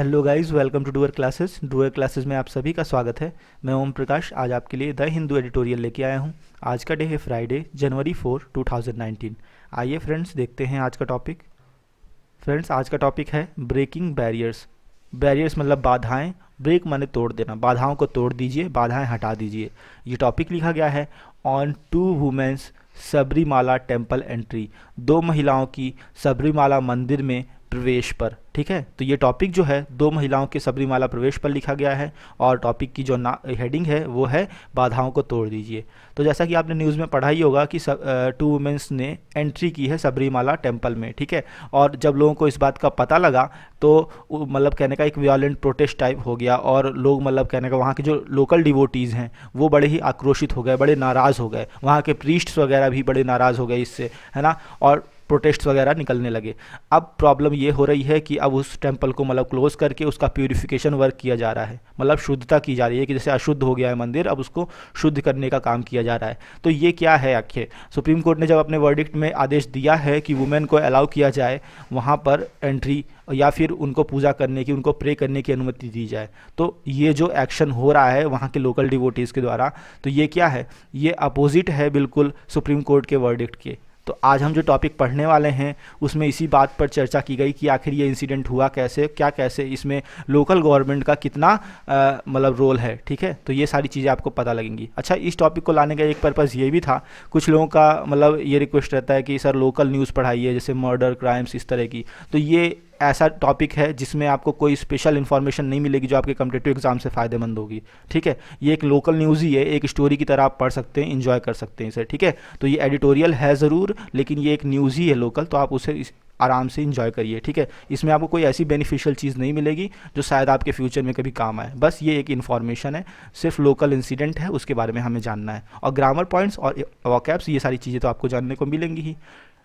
Hello guys, welcome to our classes में आप सभी का स्वागत है। मैं ओम प्रकाश आज आपके लिए द हिंदू एडिटोरियल लेके आया हूँ। आज का डे है फ्राइडे, जनवरी 4, 2019। आइए फ्रेंड्स देखते हैं आज का टॉपिक। फ्रेंड्स आज का टॉपिक है ब्रेकिंग बैरियर्स। बैरियर्स मतलब बाधाएं, ब्रेक माने तोड़ देना, बाधाओं को तोड़ दीजिए, बाधाएं हटा दीजिए। ये टॉपिक लिखा गया है on 2 women's Sabarimala temple entry, 2 महिलाओं की सबरीमाला मंदिर में प्रवेश पर। ठीक है, तो ये टॉपिक जो है 2 महिलाओं के सबरीमाला प्रवेश पर लिखा गया है और टॉपिक की जो हेडिंग है वो है बाधाओं को तोड़ दीजिए। तो जैसा कि आपने न्यूज़ में पढ़ा ही होगा कि 2 वुमेन्स ने एंट्री की है सबरीमाला टेम्पल में। ठीक है, और जब लोगों को इस बात का पता लगा तो मतलब कहने का एक वायलेंट प्रोटेस्ट टाइप हो गया और लोग मतलब कहने का वहाँ के जो लोकल डिवोटीज़ हैं वो बड़े ही आक्रोशित हो गए, बड़े नाराज़ हो गए। वहाँ के प्रीस्ट्स वगैरह भी बड़े नाराज़ हो गए इससे, है ना, और प्रोटेस्ट वगैरह निकलने लगे। अब प्रॉब्लम ये हो रही है कि अब उस टेंपल को मतलब क्लोज करके उसका प्यूरिफिकेशन वर्क किया जा रहा है, मतलब शुद्धता की जा रही है कि जैसे अशुद्ध हो गया है मंदिर, अब उसको शुद्ध करने का काम किया जा रहा है। तो ये क्या है आखिर? सुप्रीम कोर्ट ने जब अपने वर्डिक्ट में आदेश दिया है कि वुमेन को अलाउ किया जाए वहाँ पर एंट्री या फिर उनको पूजा करने की, उनको प्रे करने की अनुमति दी जाए, तो ये जो एक्शन हो रहा है वहाँ के लोकल डिवोटीज़ के द्वारा, तो ये क्या है? ये अपोजिट है बिल्कुल सुप्रीम कोर्ट के वर्डिक्ट के। तो आज हम जो टॉपिक पढ़ने वाले हैं उसमें इसी बात पर चर्चा की गई कि आखिर ये इंसिडेंट हुआ कैसे, क्या कैसे, इसमें लोकल गवर्नमेंट का कितना मतलब रोल है। ठीक है, तो ये सारी चीज़ें आपको पता लगेंगी। अच्छा, इस टॉपिक को लाने का एक पर्पज़ ये भी था, कुछ लोगों का मतलब ये रिक्वेस्ट रहता है कि सर लोकल न्यूज़ पढ़ाइए, जैसे मर्डर, क्राइम्स, इस तरह की। तो ये ऐसा टॉपिक है जिसमें आपको कोई स्पेशल इन्फॉर्मेशन नहीं मिलेगी जो आपके कॉम्पिटिटिव एग्जाम से फ़ायदेमंद होगी। ठीक है, ये एक लोकल न्यूज़ ही है, एक स्टोरी की तरह आप पढ़ सकते हैं, एंजॉय कर सकते हैं इसे। ठीक है, तो ये एडिटोरियल है ज़रूर, लेकिन ये एक न्यूज़ ही है लोकल, तो आप उसे आराम से इंजॉय करिए। ठीक है, इसमें आपको कोई ऐसी बेनिफिशियल चीज़ नहीं मिलेगी जो शायद आपके फ्यूचर में कभी काम आए। बस ये एक इन्फॉर्मेशन है, सिर्फ लोकल इंसिडेंट है, उसके बारे में हमें जानना है। और ग्रामर पॉइंट्स और वोकैब्स, ये सारी चीज़ें तो आपको जानने को मिलेंगी ही।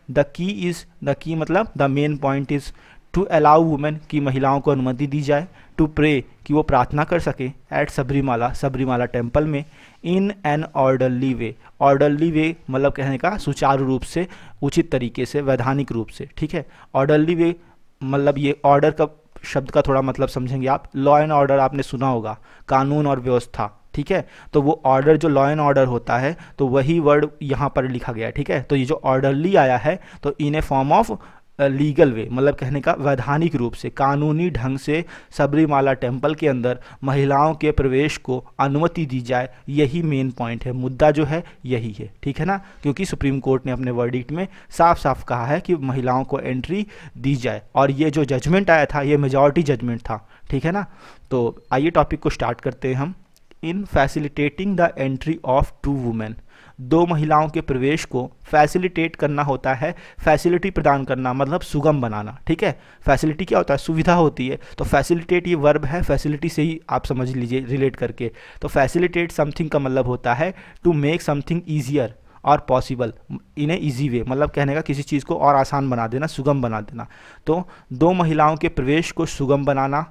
द की मतलब the main point is to allow women की महिलाओं को अनुमति दी जाए, टू प्रे कि वो प्रार्थना कर सके एट सबरीमाला टेम्पल में, in an orderly way. Orderly way मतलब कहने का सुचारू रूप से, उचित तरीके से, वैधानिक रूप से। ठीक है, ऑर्डरली वे मतलब ये ऑर्डर का शब्द का थोड़ा मतलब समझेंगे आप। लॉ एंड ऑर्डर आपने सुना होगा, कानून और व्यवस्था। ठीक है, तो वो ऑर्डर जो लॉ एंड ऑर्डर होता है तो वही वर्ड यहाँ पर लिखा गया है। ठीक है, तो ये जो ऑर्डरली आया है तो इन ए फॉर्म ऑफ लीगल वे मतलब कहने का वैधानिक रूप से, कानूनी ढंग से सबरीमाला टेम्पल के अंदर महिलाओं के प्रवेश को अनुमति दी जाए, यही मेन पॉइंट है। मुद्दा जो है यही है। ठीक है ना, क्योंकि सुप्रीम कोर्ट ने अपने वर्डिक्ट में साफ साफ कहा है कि महिलाओं को एंट्री दी जाए, और ये जो जजमेंट आया था ये मेजॉरिटी जजमेंट था। ठीक है ना, तो आइए टॉपिक को स्टार्ट करते हैं हम। In facilitating the entry of 2 women, 2 महिलाओं के प्रवेश को फैसिलिटेट करना होता है, फैसिलिटी प्रदान करना मतलब सुगम बनाना। ठीक है, फैसिलिटी क्या होता है? सुविधा होती है, तो फैसिलिटेट ये वर्ब है, फैसिलिटी से ही आप समझ लीजिए रिलेट करके। तो फैसिलिटेट समथिंग का मतलब होता है टू मेक समथिंग ईजियर और possible in A easy way, मतलब कहने का किसी चीज़ को और आसान बना देना, सुगम बना देना। तो 2 महिलाओं के प्रवेश को सुगम बनाना।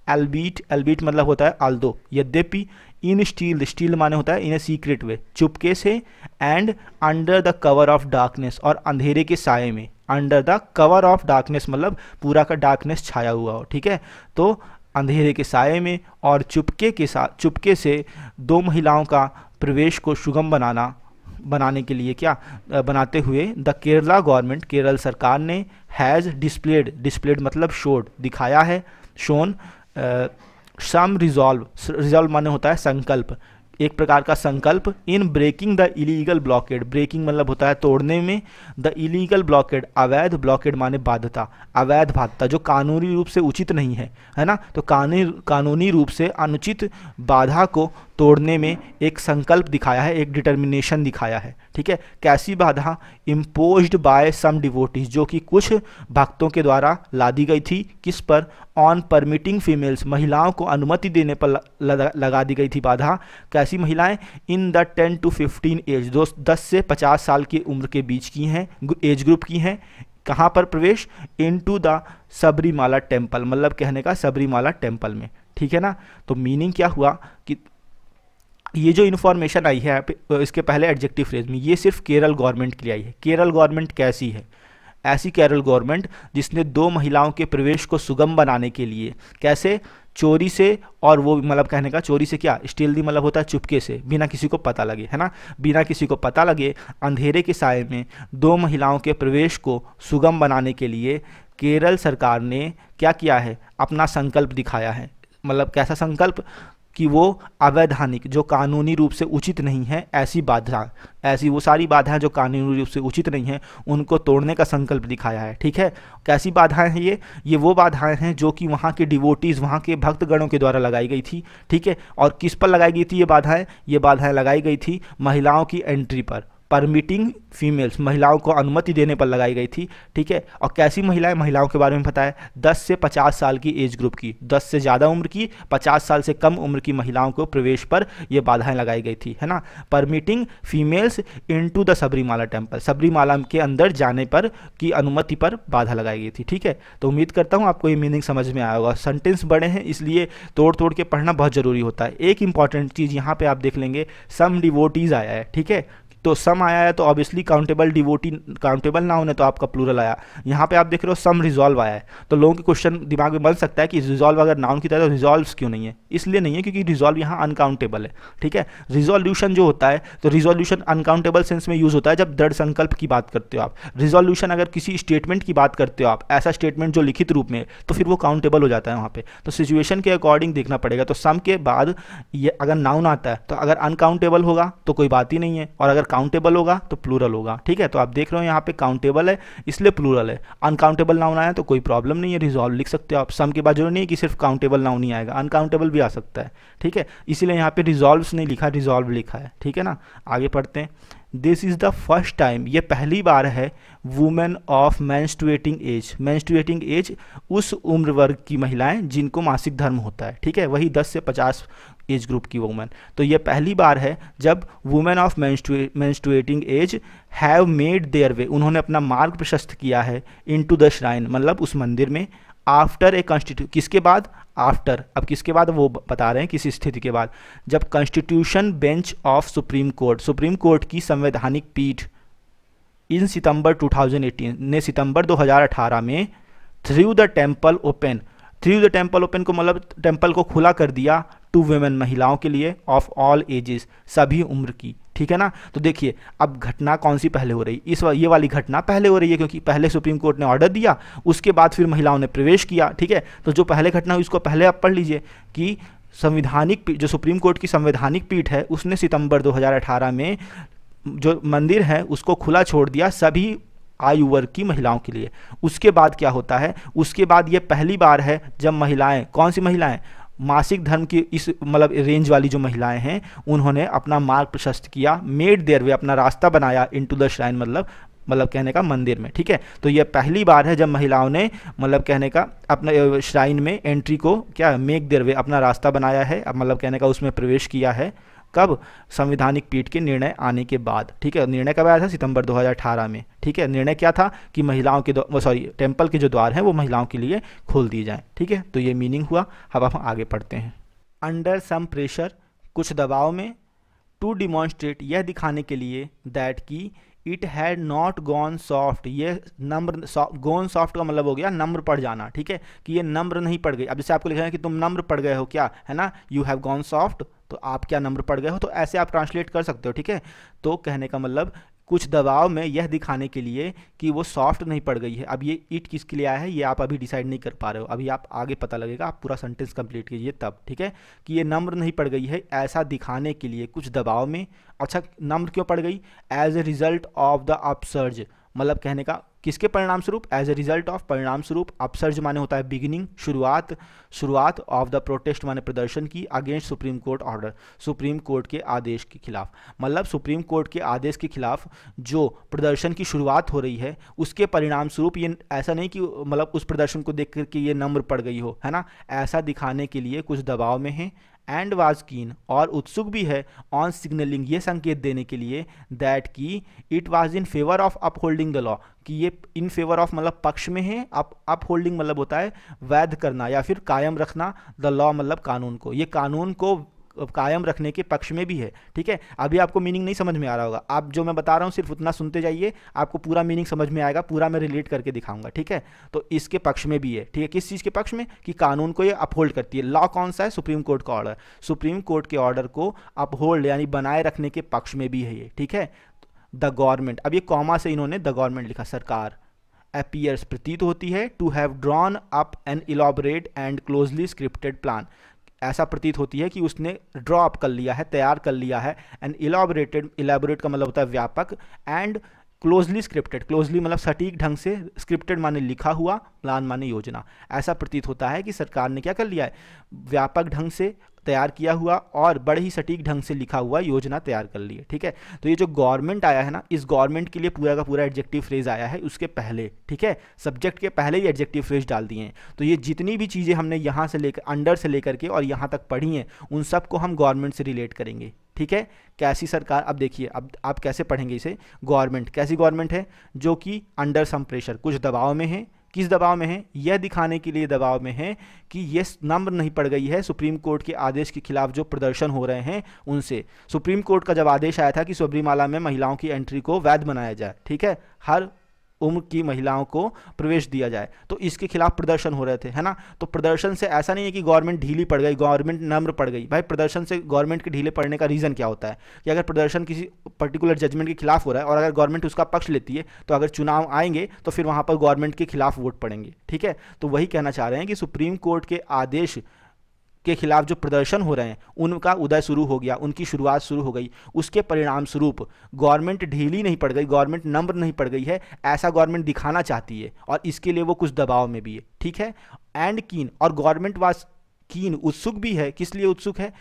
एल्बीट मतलब होता है आल्दो, यद्यपि। इन स्टील माने होता है इन ए सीक्रेट वे, चुपके से। And under the cover of darkness, और अंधेरे के साए में। Under the cover of darkness मतलब पूरा का डार्कनेस छाया हुआ हो। ठीक है, तो अंधेरे के साए में और चुपके से 2 महिलाओं का प्रवेश को सुगम बनाने के लिए क्या बनाते हुए द केरला गवर्नमेंट, केरल सरकार ने, हैज़ डिस्प्लेड मतलब शोड, दिखाया है, शोन सम रिजॉल्व माने होता है संकल्प, एक प्रकार का संकल्प। In breaking the illegal blockade, breaking मतलब होता है तोड़ने में, द इलीगल ब्लॉकेड, अवैध ब्लॉकेड माने बाध्यता, अवैध बाध्यता जो कानूनी रूप से उचित नहीं है ना, तो कानूनी रूप से अनुचित बाधा को तोड़ने में एक संकल्प दिखाया है, एक डिटर्मिनेशन दिखाया है। ठीक है, कैसी बाधा? इम्पोज्ड बाय सम डिवोटीज, जो कि कुछ भक्तों के द्वारा लादी गई थी। किस पर? ऑन परमिटिंग फीमेल्स, महिलाओं को अनुमति देने पर लगा दी गई थी बाधा। कैसी महिलाएं? इन द 10 to 15 एज, 10 से 50 साल की उम्र के बीच की हैं, एज ग्रुप की हैं। कहाँ पर प्रवेश? इनटू द सबरीमाला टेम्पल, मतलब कहने का सबरीमाला टेम्पल में। ठीक है ना, तो मीनिंग क्या हुआ कि ये जो इन्फॉर्मेशन आई है इसके पहले एडजेक्टिव फ्रेज में, ये सिर्फ केरल गवर्नमेंट के लिए आई है। केरल गवर्नमेंट कैसी है? ऐसी केरल गवर्नमेंट जिसने 2 महिलाओं के प्रवेश को सुगम बनाने के लिए, कैसे, चोरी से, और वो मतलब कहने का चोरी से क्या, स्टील दी मतलब होता है चुपके से, बिना किसी को पता लगे, है ना, बिना किसी को पता लगे अंधेरे के साए में 2 महिलाओं के प्रवेश को सुगम बनाने के लिए केरल सरकार ने क्या किया है, अपना संकल्प दिखाया है। मतलब कैसा संकल्प, कि वो अवैधानिक, जो कानूनी रूप से उचित नहीं है, ऐसी बाधा, ऐसी वो सारी बाधाएं जो कानूनी रूप से उचित नहीं है उनको तोड़ने का संकल्प दिखाया है। ठीक है, कैसी बाधाएं हैं ये वो बाधाएं हैं जो कि वहाँ के डिवोटीज़, वहाँ के भक्तगणों के द्वारा लगाई गई थी। ठीक है, और किस पर लगाई गई थी ये बाधाएं लगाई गई थी महिलाओं की एंट्री पर, परमिटिंग फीमेल्स, महिलाओं को अनुमति देने पर लगाई गई थी। ठीक है, और कैसी महिलाओं के बारे में पता है, 10 से 50 साल की एज ग्रुप की, 10 से ज़्यादा उम्र की, 50 साल से कम उम्र की महिलाओं को प्रवेश पर यह बाधाएं लगाई गई थी, है ना। Permitting females into the Sabarimala temple, Sabarimala के अंदर जाने पर की अनुमति पर बाधा लगाई गई थी। ठीक है, तो उम्मीद करता हूँ आपको ये मीनिंग समझ में आया होगा। सेंटेंस बड़े हैं इसलिए तोड़ तोड़ के पढ़ना बहुत ज़रूरी होता है। एक इंपॉर्टेंट चीज़ यहाँ पे आप देख लेंगे, सम डिवोटीज आया है। ठीक है, तो सम आया है तो obviously countable devotee, countable noun है तो आपका प्लूरल आया। यहाँ पे आप देख रहे हो सम रिजॉल्व आया है, तो लोगों के क्वेश्चन दिमाग में बन सकता है कि रिजॉल्व अगर नाउन की तरह तो रिजॉल्व क्यों नहीं है। इसलिए नहीं है क्योंकि रिजॉल्व यहाँ अनकाउंटेबल है। ठीक है, रिजोल्यूशन जो होता है तो रिजोल्यूशन अनकाउंटेबल सेंस में यूज होता है जब दृढ़ संकल्प की बात करते हो आप। रिजोल्यूशन अगर किसी स्टेटमेंट की बात करते हो आप, ऐसा स्टेटमेंट जो लिखित रूप में, तो फिर वो काउंटेबल हो जाता है वहाँ पे। तो सिचुएशन के अकॉर्डिंग देखना पड़ेगा। तो सम के बाद ये अगर नाउन आता है तो अगर अनकाउंटेबल होगा तो कोई बात ही नहीं है, और अगर काउंटेबल होगा तो प्लूरल होगा। ठीक है, तो आप देख रहे हो यहाँ पे काउंटेबल है इसलिए प्लूरल है, अनकाउंटेबल नाउन आया तो कोई प्रॉब्लम नहीं है, रिजॉल्व लिख सकते हो आप। सम के बाद जरूरी नहीं कि सिर्फ काउंटेबल नाउन ही आएगा, अनकाउंटेबल भी आ सकता है। ठीक है, इसीलिए यहाँ पे रिजॉल्व्स नहीं लिखा, रिजॉल्व लिखा है। ठीक है ना, आगे पढ़ते हैं। This is the first time, ये पहली बार है, women of menstruating age, menstruating age उस उम्र वर्ग की महिलाएं जिनको मासिक धर्म होता है। ठीक है, वही 10 से 50 एज ग्रुप की वुमेन। तो ये पहली बार है जब women of menstruating age have made their way, उन्होंने अपना मार्ग प्रशस्त किया है, इनटू द श्राइन, मतलब उस मंदिर में, आफ्टर ए कॉन्स्टिट्यू, किसके बाद, आफ्टर, अब किसके बाद वो बता रहे हैं, किसी स्थिति के बाद, जब constitution bench of supreme court, supreme court की संवैधानिक पीठ इन सितंबर 2018 ने सितंबर 2018 में through the temple open, through the temple open को मतलब टेम्पल को खुला कर दिया टू वुमेन, महिलाओं के लिए, ऑफ ऑल एजेस, सभी उम्र की। ठीक है ना, तो देखिए अब घटना कौन सी पहले हो रही, ये वाली घटना पहले हो रही है क्योंकि पहले सुप्रीम कोर्ट ने ऑर्डर दिया, उसके बाद फिर महिलाओं ने प्रवेश किया। ठीक है, तो जो पहले घटना हुई उसको पहले आप पढ़ लीजिए कि संविधानिक जो सुप्रीम कोर्ट की संवैधानिक पीठ है उसने सितंबर 2018 में जो मंदिर है उसको खुला छोड़ दिया सभी आयु वर्ग की महिलाओं के लिए। उसके बाद क्या होता है, उसके बाद ये पहली बार है जब महिलाएं, कौन सी महिलाएं, मासिक धर्म की इस मतलब रेंज वाली जो महिलाएं हैं, उन्होंने अपना मार्ग प्रशस्त किया, मेड देयर वे, अपना रास्ता बनाया, इनटू द श्राइन मतलब कहने का मंदिर में। ठीक है, तो यह पहली बार है जब महिलाओं ने मतलब कहने का अपने श्राइन में एंट्री को क्या, मेक देयर वे, अपना रास्ता बनाया है, अब मतलब कहने का उसमें प्रवेश किया है। कब, संवैधानिक पीठ के निर्णय आने के बाद। ठीक है, निर्णय कब आया था, सितंबर 2018 में। ठीक है, निर्णय क्या था कि महिलाओं के टेम्पल के जो द्वार हैं वो महिलाओं के लिए खोल दिए जाएं। ठीक है, तो ये मीनिंग हुआ। अब हम आगे पढ़ते हैं। अंडर सम प्रेशर, कुछ दबाव में, टू डिमॉन्स्ट्रेट, यह दिखाने के लिए, दैट की it had not gone soft, ये नम्र, गॉन सॉफ्ट का मतलब हो गया नम्र पड़ जाना। ठीक है, कि ये नम्र नहीं पड़ गई। अब जैसे आपको लिखा है कि तुम नम्र पड़ गए हो क्या, है ना, यू हैव गॉन सॉफ्ट, तो आप क्या नम्र पड़ गए हो, तो ऐसे आप ट्रांसलेट कर सकते हो। ठीक है, तो कहने का मतलब कुछ दबाव में यह दिखाने के लिए कि वो सॉफ्ट नहीं पड़ गई है। अब ये इट किसके लिए आया है ये आप अभी डिसाइड नहीं कर पा रहे हो, अभी आप आगे पता लगेगा, आप पूरा सेंटेंस कंप्लीट कीजिए तब। ठीक है, कि ये नम्र नहीं पड़ गई है ऐसा दिखाने के लिए कुछ दबाव में। अच्छा, नम्र क्यों पड़ गई, as a result of the upsurge, मतलब कहने का किसके परिणाम स्वरूप, एज ए रिजल्ट ऑफ, परिणाम स्वरूप, अपसर्ज माने होता है बिगिनिंग, शुरुआत ऑफ द प्रोटेस्ट माने प्रदर्शन की, against supreme court order, supreme court के आदेश के खिलाफ, मतलब सुप्रीम कोर्ट के आदेश के खिलाफ जो प्रदर्शन की शुरुआत हो रही है उसके परिणाम स्वरूप, ये ऐसा नहीं कि मतलब उस प्रदर्शन को देख करके ये नम्र पड़ गई हो, है ना, ऐसा दिखाने के लिए कुछ दबाव में है। एंड वाज कीन, और उत्सुक भी है, ऑन सिग्नलिंग, ये संकेत देने के लिए, दैट की it was in favour of upholding the law, कि ये इन फेवर ऑफ मतलब पक्ष में है, अपहोल्डिंग मतलब होता है वैध करना या फिर कायम रखना, द लॉ मतलब कानून को, ये कानून को कायम रखने के पक्ष में भी है। ठीक है, अभी आपको मीनिंग नहीं समझ में आ रहा होगा, आप जो मैं बता रहा हूँ सिर्फ उतना सुनते जाइए, आपको पूरा मीनिंग समझ में आएगा, पूरा मैं रिलेट करके दिखाऊंगा। ठीक है, तो इसके पक्ष में भी है। ठीक है, किस चीज़ के पक्ष में? कि कानून को ये अपहोल्ड करती है। लॉ कौन सा है? सुप्रीम कोर्ट का ऑर्डर। सुप्रीम कोर्ट के ऑर्डर को अपहोल्ड यानी बनाए रखने के पक्ष में भी है ये। ठीक है, द गवर्नमेंट, अब ये कॉमा से इन्होंने द गवर्नमेंट लिखा, सरकार, अपीयर्स प्रतीत होती है, to have drawn up an elaborate and closely scripted plan, ऐसा प्रतीत होती है कि उसने ड्रॉ अप कर लिया है, तैयार कर लिया है, एन इलॉबरेटेड, इलैबोरेट का मतलब होता है व्यापक, एंड क्लोजली स्क्रिप्टेड, क्लोजली मतलब सटीक ढंग से, स्क्रिप्टेड माने लिखा हुआ, प्लान माने योजना। ऐसा प्रतीत होता है कि सरकार ने क्या कर लिया है, व्यापक ढंग से तैयार किया हुआ और बड़े ही सटीक ढंग से लिखा हुआ योजना तैयार कर ली है। ठीक है, तो ये जो गवर्नमेंट आया है ना, इस गवर्नमेंट के लिए पूरा का पूरा एडजेक्टिव फ्रेज आया है उसके पहले। ठीक है, सब्जेक्ट के पहले ही एडजेक्टिव फ्रेज डाल दिए हैं। तो ये जितनी भी चीज़ें हमने यहाँ से लेकर, अंडर से लेकर के और यहाँ तक पढ़ी हैं, उन सबको हम गवर्नमेंट से रिलेट करेंगे। ठीक है, कैसी सरकार, अब देखिए अब आप कैसे पढ़ेंगे इसे। गवर्नमेंट कैसी गवर्नमेंट है? जो कि अंडर सम प्रेशर, कुछ दबाव में है। किस दबाव में है? यह दिखाने के लिए दबाव में है कि ये नम्र नहीं पड़ गई है सुप्रीम कोर्ट के आदेश के खिलाफ जो प्रदर्शन हो रहे हैं उनसे। सुप्रीम कोर्ट का जब आदेश आया था कि सबरीमाला में महिलाओं की एंट्री को वैध बनाया जाए, ठीक है, हर उम्र की महिलाओं को प्रवेश दिया जाए, तो इसके खिलाफ प्रदर्शन हो रहे थे, है ना। तो प्रदर्शन से ऐसा नहीं है कि गवर्नमेंट ढीली पड़ गई, गवर्नमेंट नम्र पड़ गई। भाई प्रदर्शन से गवर्नमेंट के ढीले पड़ने का रीज़न क्या होता है कि अगर प्रदर्शन किसी पर्टिकुलर जजमेंट के खिलाफ हो रहा है और अगर गवर्नमेंट उसका पक्ष लेती है, तो अगर चुनाव आएंगे तो फिर वहाँ पर गवर्नमेंट के खिलाफ वोट पड़ेंगे। ठीक है, तो वही कहना चाह रहे हैं कि सुप्रीम कोर्ट के आदेश के खिलाफ जो प्रदर्शन हो रहे हैं उनका उदय शुरू हो गया, उनकी शुरुआत शुरू हो गई। उसके परिणाम स्वरूप गवर्नमेंट ढीली नहीं पड़ गई, गवर्नमेंट नम्र नहीं पड़ गई है, ऐसा गवर्नमेंट दिखाना चाहती है और इसके लिए वो कुछ दबाव में भी है। ठीक है, एंड कीन, और गवर्नमेंट वाज कीन, उत्सुक भी है। किस लिए उत्सुक है?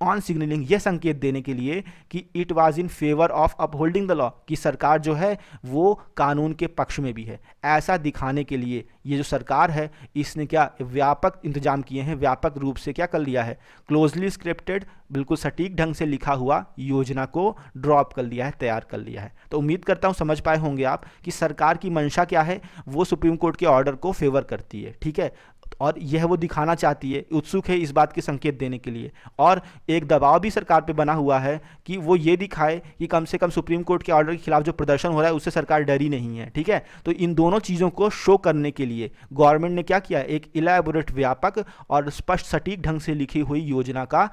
ऑन सिग्नलिंग, यह संकेत देने के लिए कि it was in favour of upholding the law, कि सरकार जो है वो कानून के पक्ष में भी है। ऐसा दिखाने के लिए ये जो सरकार है इसने क्या व्यापक इंतजाम किए हैं, व्यापक रूप से क्या कर लिया है, क्लोजली स्क्रिप्टेड, बिल्कुल सटीक ढंग से लिखा हुआ योजना को ड्रॉप कर लिया है, तैयार कर लिया है। तो उम्मीद करता हूँ समझ पाए होंगे आप कि सरकार की मंशा क्या है, वो सुप्रीम कोर्ट के ऑर्डर को फेवर करती है। ठीक है, और यह वो दिखाना चाहती है, उत्सुक है इस बात के संकेत देने के लिए, और एक दबाव भी सरकार पे बना हुआ है कि वो ये दिखाए कि कम से कम सुप्रीम कोर्ट के ऑर्डर के खिलाफ जो प्रदर्शन हो रहा है उससे सरकार डरी नहीं है। ठीक है, तो इन दोनों चीज़ों को शो करने के लिए गवर्नमेंट ने क्या किया, एक इलैबोरेट, व्यापक और स्पष्ट सटीक ढंग से लिखी हुई योजना का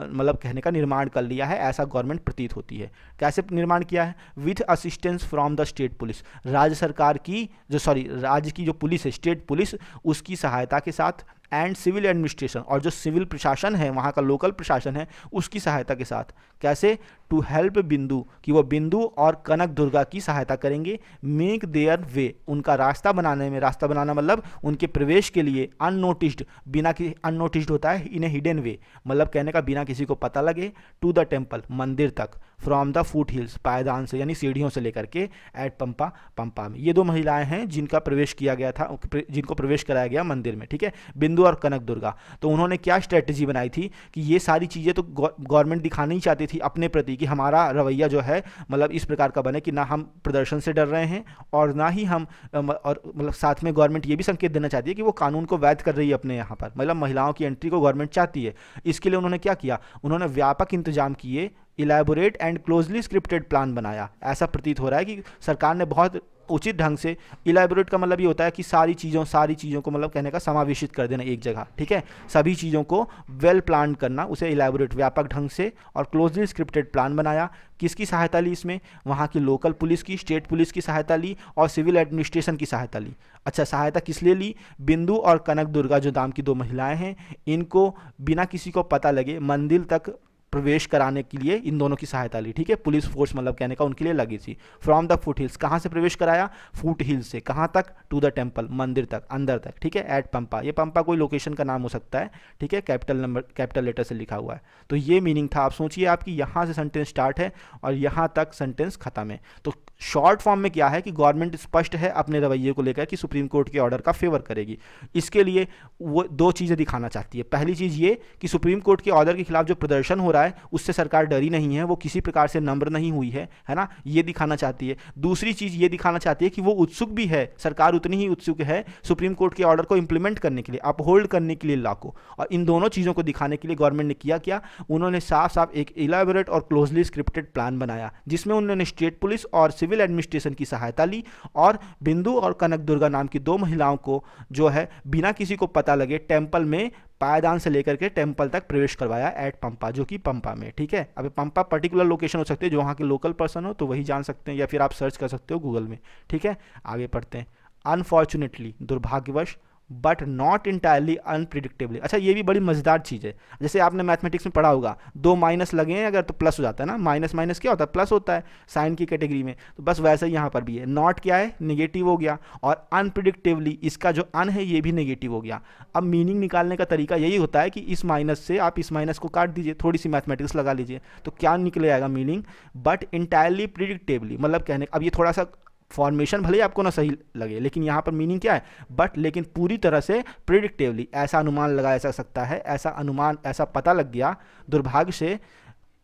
मतलब कहने का निर्माण कर लिया है, ऐसा गवर्नमेंट प्रतीत होती है। कैसे निर्माण किया है? With assistance from the state police, राज्य सरकार की राज्य की जो पुलिस है, स्टेट पुलिस, उसकी सहायता के साथ, एंड सिविल एडमिनिस्ट्रेशन, और जो सिविल प्रशासन है वहाँ का लोकल प्रशासन है उसकी सहायता के साथ। कैसे? टू हेल्प बिंदु, कि वो बिंदु और कनक दुर्गा की सहायता करेंगे, मेक देयर वे, उनका रास्ता बनाने में, रास्ता बनाना मतलब उनके प्रवेश के लिए, अननोटिस्ड, बिना कि अननोटिस्ड होता है इन ए हिडन वे, मतलब कहने का बिना किसी को पता लगे, टू द टेम्पल, मंदिर तक, फ्रॉम द फुट हिल्स, पायदान से यानी सीढ़ियों से लेकर के, एट पंपा, पंपा में। ये दो महिलाएं हैं जिनका प्रवेश किया गया था, जिनको प्रवेश कराया गया मंदिर में। ठीक है, बिंदु और कनक दुर्गा। तो उन्होंने क्या स्ट्रेटजी बनाई थी कि ये सारी चीज़ें तो गवर्नमेंट दिखाना ही चाहती थी अपने प्रति कि हमारा रवैया जो है मतलब इस प्रकार का बने कि ना हम प्रदर्शन से डर रहे हैं और ना ही हम और मतलब साथ में गवर्नमेंट ये भी संकेत देना चाहती है कि वो कानून को वैध कर रही है अपने यहाँ पर, मतलब महिलाओं की एंट्री को गवर्नमेंट चाहती है। इसके लिए उन्होंने क्या किया, उन्होंने व्यापक इंतजाम किए, elaborate and closely scripted plan बनाया। ऐसा प्रतीत हो रहा है कि सरकार ने बहुत उचित ढंग से, इलैबोरेट का मतलब ये होता है कि सारी चीज़ों को मतलब कहने का समावेशित कर देना एक जगह। ठीक है, सभी चीज़ों को वेल प्लान करना, उसे इलैबोरेट, व्यापक ढंग से, और क्लोजली स्क्रिप्टेड प्लान बनाया। किसकी सहायता ली इसमें? वहाँ की लोकल पुलिस की, स्टेट पुलिस की सहायता ली और सिविल एडमिनिस्ट्रेशन की सहायता ली। अच्छा, सहायता किस लिए ली? बिंदु और कनक दुर्गा जो नाम की दो महिलाएं हैं, इनको बिना किसी को पता लगे मंदिर तक प्रवेश कराने के लिए इन दोनों की सहायता ली। ठीक है, पुलिस फोर्स मतलब कहने का उनके लिए लगी थी। फ्रॉम द फुट हिल्स, कहाँ से प्रवेश कराया? फुट हिल्स से। कहाँ तक? टू द टेम्पल, मंदिर तक, अंदर तक। ठीक है, एट पंपा, ये पंपा कोई लोकेशन का नाम हो सकता है। ठीक है, कैपिटल लेटर से लिखा हुआ है। तो ये मीनिंग था। आप सोचिए आपकी यहाँ से सेंटेंस स्टार्ट है और यहाँ तक सेंटेंस खत्म है। तो शॉर्ट फॉर्म में क्या है कि गवर्नमेंट स्पष्ट है अपने रवैये को लेकर कि सुप्रीम कोर्ट के ऑर्डर का फेवर करेगी। इसके लिए वो दो चीज़ें दिखाना चाहती है। पहली चीज़ ये कि सुप्रीम कोर्ट के ऑर्डर के खिलाफ जो प्रदर्शन हो रहा है उससे सरकार डरी नहीं है, वो किसी प्रकार से नम्र नहीं हुई है ना, ये दिखाना चाहती है। दूसरी चीज़ ये दिखाना चाहती है कि वो उत्सुक भी है, सरकार उतनी ही उत्सुक है सुप्रीम कोर्ट के ऑर्डर को इंप्लीमेंट करने के लिए, अपहोल्ड करने के लिए लॉ को। और इन दोनों चीज़ों को दिखाने के लिए गवर्नमेंट ने किया क्या, उन्होंने साफ साफ एक इलाबोरेट और क्लोजली स्क्रिप्टेड प्लान बनाया जिसमें उन्होंने स्टेट पुलिस और सिविल एडमिनिस्ट्रेशन की सहायता ली और बिंदु और कनक दुर्गा नाम की दो महिलाओं को जो है बिना किसी को पता लगे टेम्पल में पायदान से लेकर के टेम्पल तक प्रवेश करवाया एट पंपा, जो कि पंपा में, ठीक है। अब पंपा पर्टिकुलर लोकेशन हो सकती है, जो वहाँ के लोकल पर्सन हो तो वही जान सकते हैं, या फिर आप सर्च कर सकते हो गूगल में, ठीक है। आगे पढ़ते हैं। अनफॉर्चुनेटली, दुर्भाग्यवश, बट नॉट इंटायरली अनप्रिडिक्टेबली। अच्छा, ये भी बड़ी मजेदार चीज़ है। जैसे आपने मैथमेटिक्स में पढ़ा होगा, दो माइनस लगे हैं अगर तो प्लस हो जाता है ना, माइनस माइनस क्या होता है, प्लस होता है साइन की कैटेगरी में। तो बस वैसे ही यहाँ पर भी है, नॉट क्या है, नेगेटिव हो गया, और अनप्रिडिक्टेबली इसका जो अन है ये भी नेगेटिव हो गया। अब मीनिंग निकालने का तरीका यही होता है कि इस माइनस से आप इस माइनस को काट दीजिए, थोड़ी सी मैथमेटिक्स लगा लीजिए, तो क्या निकले आएगा मीनिंग, बट इंटायरली प्रिडिक्टेबली। मतलब कहने, अब ये थोड़ा सा फॉर्मेशन भले ही आपको ना सही लगे, लेकिन यहाँ पर मीनिंग क्या है, बट लेकिन पूरी तरह से प्रिडिक्टिवली, ऐसा अनुमान लगाया जा सकता है, ऐसा अनुमान, ऐसा पता लग गया, दुर्भाग्य से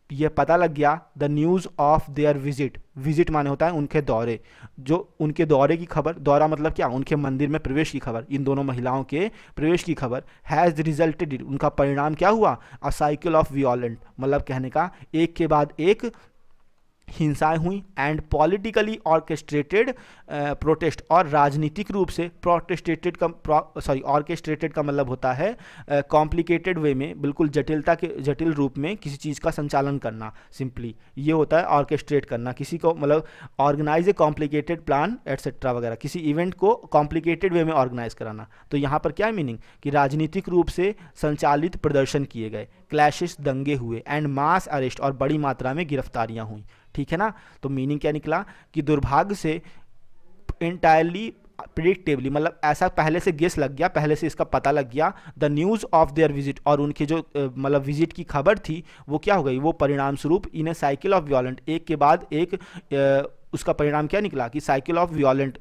ये पता लग गया, the news of their visit, visit माने होता है उनके दौरे, जो उनके दौरे की खबर, दौरा मतलब क्या, उनके मंदिर में प्रवेश की खबर, इन दोनों महिलाओं के प्रवेश की खबर, हैज़ रिजल्टेड, उनका परिणाम क्या हुआ, अ साइकिल ऑफ वियोलेंट, मतलब कहने का एक के बाद एक हिंसाएं हुई, एंड पॉलिटिकली ऑर्केस्ट्रेटेड प्रोटेस्ट, और राजनीतिक रूप से प्रोटेस्टेटेड का ऑर्केस्ट्रेटेड का मतलब होता है कॉम्प्लिकेटेड वे में, बिल्कुल जटिल रूप में किसी चीज़ का संचालन करना, सिंपली ये होता है ऑर्केस्ट्रेट करना, किसी को मतलब organise a complicated plan etcetera वगैरह, किसी इवेंट को कॉम्प्लिकेटेड वे में ऑर्गेनाइज कराना। तो यहाँ पर क्या मीनिंग कि राजनीतिक रूप से संचालित प्रदर्शन किए गए, क्लैशेस दंगे हुए, एंड मास अरेस्ट, और बड़ी मात्रा में गिरफ्तारियां हुई, ठीक है ना। तो मीनिंग क्या निकला कि दुर्भाग्य से इंटायरली प्रिडिक्टेबली, मतलब ऐसा पहले से गेस लग गया, पहले से इसका पता लग गया, the news of their visit, और उनकी जो मतलब विजिट की खबर थी वो क्या हो गई, वो परिणाम स्वरूप इन ए साइकिल ऑफ वियोलेंट, एक के बाद एक उसका परिणाम क्या निकला कि साइकिल ऑफ वियोलेंट,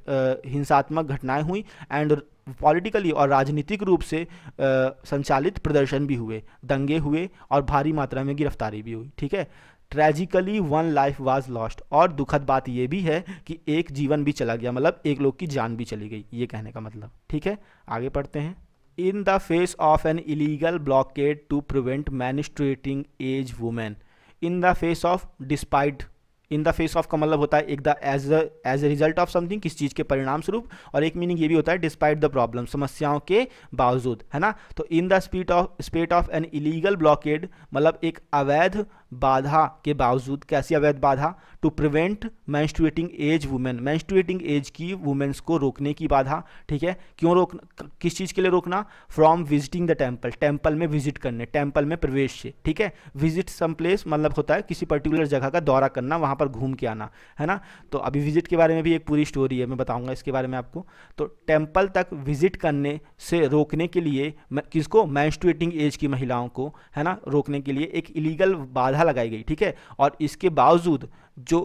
हिंसात्मक घटनाएं हुई, एंड पॉलिटिकली और राजनीतिक रूप से संचालित प्रदर्शन भी हुए, दंगे हुए, और भारी मात्रा में गिरफ्तारी भी हुई, ठीक है। Tragically one life was lost, और दुखद बात यह भी है कि एक जीवन भी चला गया, मतलब एक लोग की जान भी चली गई, ये कहने का मतलब, ठीक है। आगे पढ़ते हैं। In the face of an illegal blockade to prevent menstruating age women, in the face of, despite, in the face of का मतलब होता है एक the as a result of something, किस चीज़ के परिणाम स्वरूप, और एक मीनिंग ये भी होता है डिस्पाइट द प्रॉब्लम, समस्याओं के बावजूद, है ना। तो in the spite of an illegal blockade, मतलब एक अवैध बाधा के बावजूद, कैसी अवैध बाधा, to prevent menstruating age women, menstruating age की वुमेन्स को रोकने की बाधा, ठीक है। क्यों रोकना, किस चीज़ के लिए रोकना, from visiting the temple, temple में विजिट करने, टेम्पल में प्रवेश से, ठीक है। विजिट सम प्लेस मतलब होता है किसी पर्टिकुलर जगह का दौरा करना, वहाँ पर घूम के आना, है ना। तो अभी विजिट के बारे में भी एक पूरी स्टोरी है, मैं बताऊंगा इसके बारे में आपको। तो टेम्पल तक विजिट करने से रोकने के लिए किसको, मेंस्ट्रुएटिंग एज की महिलाओं को, है ना, रोकने के लिए एक इलीगल बाधा लगाई गई, ठीक है। और इसके बावजूद जो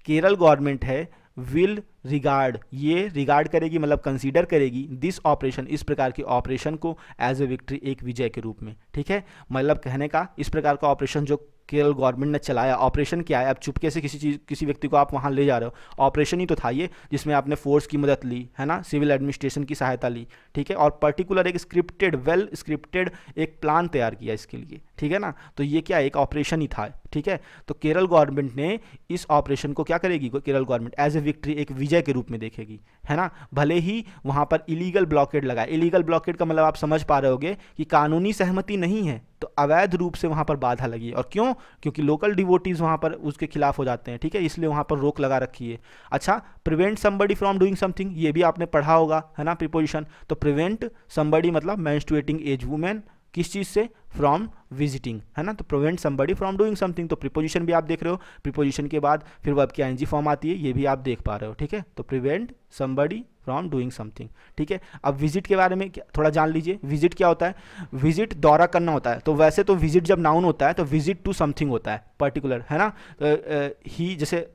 केरल गवर्नमेंट है विल रिगार्ड, ये रिगार्ड करेगी मतलब कंसीडर करेगी दिस ऑपरेशन, इस प्रकार के ऑपरेशन को एज ए विक्ट्री, एक विजय के रूप में, ठीक है। मतलब कहने का इस प्रकार का ऑपरेशन जो केरल गवर्नमेंट ने चलाया, ऑपरेशन क्या है, अब चुपके से किसी व्यक्ति को आप वहाँ ले जा रहे हो, ऑपरेशन ही तो था ये, जिसमें आपने फोर्स की मदद ली, है ना, सिविल एडमिनिस्ट्रेशन की सहायता ली, ठीक है, और पर्टिकुलर एक स्क्रिप्टेड, वेल स्क्रिप्टेड एक प्लान तैयार किया इसके लिए, ठीक है ना। तो ये क्या, एक ऑपरेशन ही था, ठीक है। तो केरल गवर्नमेंट ने इस ऑपरेशन को क्या करेगी, Kerala government as a victory, एक विजय के रूप में देखेगी, है ना। भले ही वहाँ पर इलीगल ब्लॉकेड लगा, इलीगल ब्लॉकेड का मतलब आप समझ पा रहे होगे कि कानूनी सहमति नहीं है, तो अवैध रूप से वहाँ पर बाधा लगी, और क्यों, क्योंकि लोकल डिवोटीज वहाँ पर उसके खिलाफ हो जाते हैं, ठीक है, इसलिए वहाँ पर रोक लगा रखी है। अच्छा, prevent somebody from doing something, ये भी आपने पढ़ा होगा, है ना, प्रीपोजिशन। तो प्रिवेंट समबडी मतलब मेंस्ट्रुएटिंग एज वुमेन, किस चीज़ से? फ्रॉम विजिटिंग, है ना। तो prevent somebody from doing something, तो प्रीपोजिशन भी आप देख रहे हो, प्रीपोजिशन के बाद फिर वर्ब की आईएनजी फॉर्म आती है, ये भी आप देख पा रहे हो, ठीक है। तो prevent somebody from doing something, ठीक है। अब विजिट के बारे में थोड़ा जान लीजिए। विजिट क्या होता है? विजिट दौरा करना होता है। तो वैसे तो विजिट जब नाउन होता है तो विजिट टू समथिंग होता है पर्टिकुलर, है ना। ही जैसे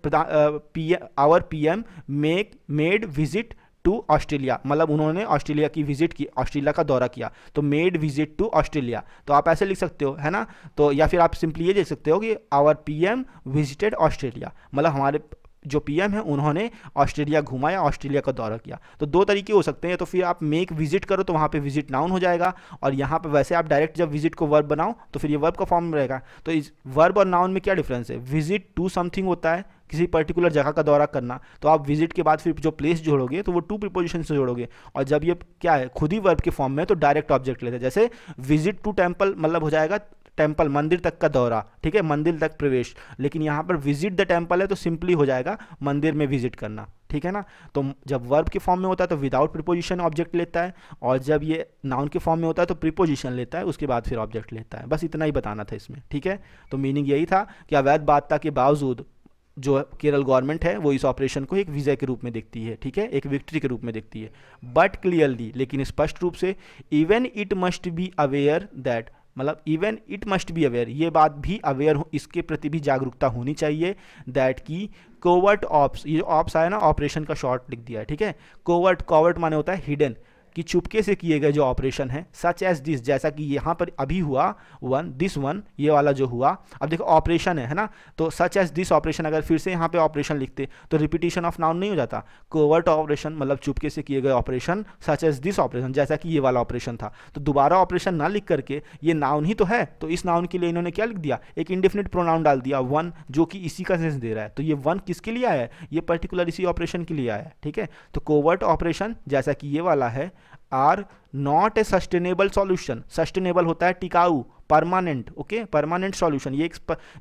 our PM made visit to Australia, मतलब उन्होंने ऑस्ट्रेलिया की विजिट की, ऑस्ट्रेलिया का दौरा किया, तो मेड विजिट टू ऑस्ट्रेलिया, तो आप ऐसे लिख सकते हो, है ना। तो या फिर आप सिंपली ये लिख सकते हो कि आवर पीएम विजिटेड ऑस्ट्रेलिया, मतलब हमारे जो पीएम है उन्होंने ऑस्ट्रेलिया घूमा या ऑस्ट्रेलिया का दौरा किया। तो दो तरीके हो सकते हैं, तो फिर आप मेक विजिट करो तो वहाँ पे विजिट नाउन हो जाएगा, और यहाँ पे वैसे आप डायरेक्ट जब विजिट को वर्ब बनाओ तो फिर ये वर्ब का फॉर्म रहेगा। तो इस वर्ब और नाउन में क्या डिफरेंस है? विजिट टू समथिंग होता है, किसी पर्टिकुलर जगह का दौरा करना, तो आप विजिट के बाद फिर जो प्लेस जोड़ोगे तो वो टू प्रीपोजिशन से जोड़ोगे, और जब ये क्या है खुद ही वर्ब के फॉर्म में, तो डायरेक्ट ऑब्जेक्ट लेते हैं। जैसे विजिट टू टेम्पल मतलब हो जाएगा टेम्पल, मंदिर तक का दौरा, ठीक है, मंदिर तक प्रवेश, लेकिन यहाँ पर विजिट द टेम्पल है तो सिंपली हो जाएगा मंदिर में विजिट करना, ठीक है ना। तो जब वर्ब के फॉर्म में होता है तो विदाउट प्रीपोजिशन ऑब्जेक्ट लेता है, और जब ये नाउन के फॉर्म में होता है तो प्रीपोजिशन लेता है, उसके बाद फिर ऑब्जेक्ट लेता है। बस इतना ही बताना था इसमें, ठीक है। तो मीनिंग यही था कि अवैध बाध्यता के बावजूद जो केरल गवर्नमेंट है वो इस ऑपरेशन को एक विजय के रूप में देखती है, ठीक है, एक विक्ट्री के रूप में देखती है। बट क्लियरली, लेकिन स्पष्ट रूप से, even it must be aware that, मतलब even it must be aware, ये बात भी अवेयर हो, इसके प्रति भी जागरूकता होनी चाहिए, दैट की कोवर्ट ऑप्स, ये ऑप्स आया ना, ऑपरेशन का शॉर्ट लिख दिया है, ठीक है। कोवर्ट माने होता है हिडन, कि चुपके से किए गए जो ऑपरेशन है, सच एज दिस, जैसा कि यहाँ पर अभी हुआ दिस वन, ये वाला जो हुआ, अब देखो ऑपरेशन है ना, तो सच एज दिस ऑपरेशन, अगर फिर से यहाँ पे ऑपरेशन लिखते तो रिपीटिशन ऑफ नाउन नहीं हो जाता। कोवर्ट ऑपरेशन मतलब चुपके से किए गए operation, such as this operation, जैसा कि ये वाला ऑपरेशन था, तो दोबारा ऑपरेशन ना लिख करके, ये नाउन ही तो है, तो इस नाउन के लिए इन्होंने क्या लिख दिया? एक इंडेफिनिट प्रोनाउन डाल दिया, वन, जो कि इसी का सेंस दे रहा है। तो ये वन किसके लिए आया है? ये पर्टिकुलर इसी ऑपरेशन के लिए आया है, ठीक है। तो कोवर्ट ऑपरेशन जैसा कि ये वाला है, are not a sustainable solution, sustainable होता है टिकाऊ, परमानेंट, ओके, परमानेंट सॉल्यूशन, ये एक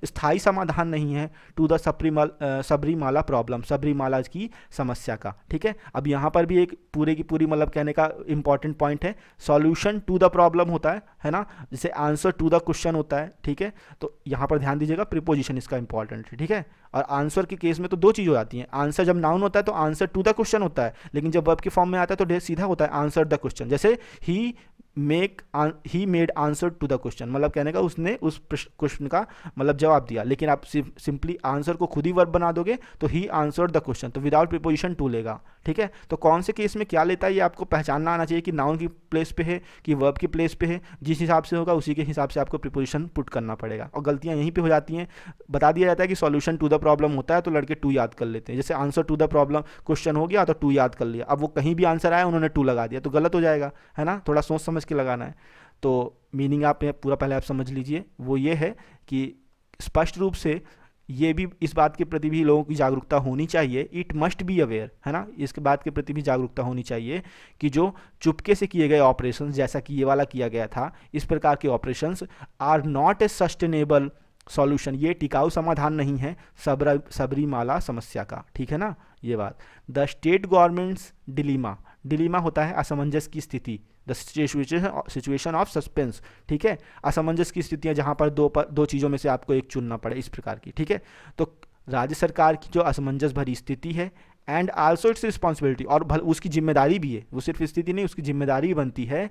स्थायी समाधान नहीं है to the Sabarimala problem, Sabarimala की समस्या का, ठीक है। अब यहाँ पर भी एक पूरे की पूरी मतलब कहने का इंपॉर्टेंट पॉइंट है, सॉल्यूशन टू द प्रॉब्लम होता है ना, जैसे आंसर टू द क्वेश्चन होता है, ठीक है। तो यहाँ पर ध्यान दीजिएगा, प्रीपोजिशन इसका इंपॉर्टेंट है, ठीक है। और आंसर के केस में तो दो चीज़ हो जाती हैं, आंसर जब नाउन होता है तो आंसर टू द क्वेश्चन होता है, लेकिन जब वर्ब के फॉर्म में आता है तो सीधा होता है आंसर द क्वेश्चन। जैसे ही made answer to the question, मतलब कहने का उसने उस क्वेश्चन का मतलब जवाब दिया, लेकिन आप सिंपली आंसर को खुद ही वर्ब बना दोगे तो ही आंसर्ड द क्वेश्चन, तो विदाउट प्रीपोजिशन टू लेगा, ठीक है। तो कौन से केस में क्या लेता है ये आपको पहचानना आना चाहिए कि नाउन की प्लेस पे है कि वर्ब की प्लेस पे है, जिस हिसाब से होगा उसी के हिसाब से आपको प्रीपोजिशन पुट करना पड़ेगा। और गलतियां यहीं पे हो जाती हैं, बता दिया जाता है कि सॉल्यूशन टू द प्रॉब्लम होता है तो लड़के टू याद कर लेते हैं, जैसे answer to the problem question हो गया तो टू याद कर लिया, अब वो कहीं भी आंसर आया उन्होंने टू लगा दिया तो गलत हो जाएगा, है ना, थोड़ा सोच समझ के लगाना है। तो मीनिंग आप पूरा पहले आप समझ लीजिए, वो ये है कि स्पष्ट रूप से ये भी इस बात के प्रति भी लोगों की जागरूकता होनी चाहिए, इट मस्ट बी अवेयर, है ना, इसके बात के प्रति भी जागरूकता होनी चाहिए कि जो चुपके से किए गए ऑपरेशंस, जैसा कि ये वाला किया गया था, इस प्रकार के operations are not a sustainable solution, ये टिकाऊ समाधान नहीं है सबरीमाला समस्या का, ठीक है ना, ये बात। द स्टेट गवर्नमेंट्स डिलीमा होता है असमंजस की स्थिति, द सिचुएशन ऑफ सस्पेंस, ठीक है, असमंजस की स्थितियां जहां पर दो चीज़ों में से आपको एक चुनना पड़े, इस प्रकार की, ठीक है। तो राज्य सरकार की जो असमंजस भरी स्थिति है, एंड आल्सो इट्स रिस्पॉन्सिबिलिटी, और उसकी जिम्मेदारी भी है, वो सिर्फ स्थिति नहीं उसकी जिम्मेदारी भी बनती है,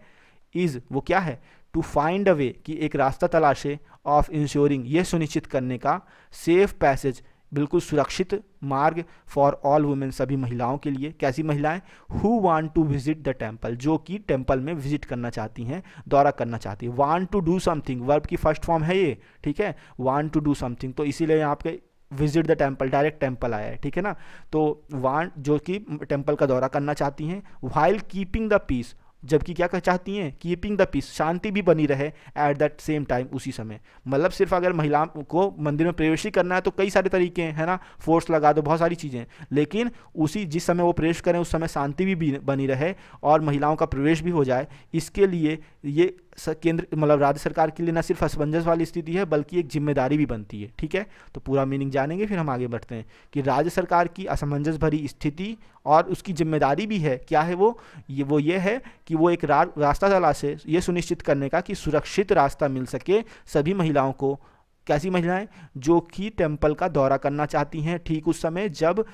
इज वो क्या है, टू फाइंड अ वे, कि एक रास्ता तलाशे, ऑफ इंश्योरिंग, ये सुनिश्चित करने का, सेफ पैसेज, बिल्कुल सुरक्षित मार्ग, फॉर ऑल वुमेन, सभी महिलाओं के लिए, कैसी महिलाएं, who want to visit the temple, जो कि टेम्पल में विजिट करना चाहती हैं, दौरा करना चाहती है। Want to do something, verb की फर्स्ट फॉर्म है ये, ठीक है, वांट टू डू समथिंग, तो इसीलिए यहाँ पे visit the temple, direct temple आया है, ठीक है ना। तो वांट जो कि टेम्पल का दौरा करना चाहती हैं, व्हाइल कीपिंग द पीस, जबकि क्या चाहती हैं, कीपिंग द पीस, शांति भी बनी रहे, एट दैट सेम टाइम, उसी समय, मतलब सिर्फ अगर महिलाओं को मंदिर में प्रवेश ही करना है तो कई सारे तरीके हैं, है ना, फोर्स लगा दो, बहुत सारी चीज़ें, लेकिन उसी जिस समय वो प्रवेश करें उस समय शांति भी बनी रहे और महिलाओं का प्रवेश भी हो जाए, इसके लिए ये केंद्र मतलब राज्य सरकार के लिए न सिर्फ असमंजस वाली स्थिति है बल्कि एक जिम्मेदारी भी बनती है। ठीक है, तो पूरा मीनिंग जानेंगे फिर हम आगे बढ़ते हैं कि राज्य सरकार की असमंजस भरी स्थिति और उसकी जिम्मेदारी भी है। क्या है वो? ये है कि वो एक रास्ता तलाशे ये सुनिश्चित करने का कि सुरक्षित रास्ता मिल सके सभी महिलाओं को। कैसी महिलाएं? जो कि टेम्पल का दौरा करना चाहती हैं ठीक उस समय जब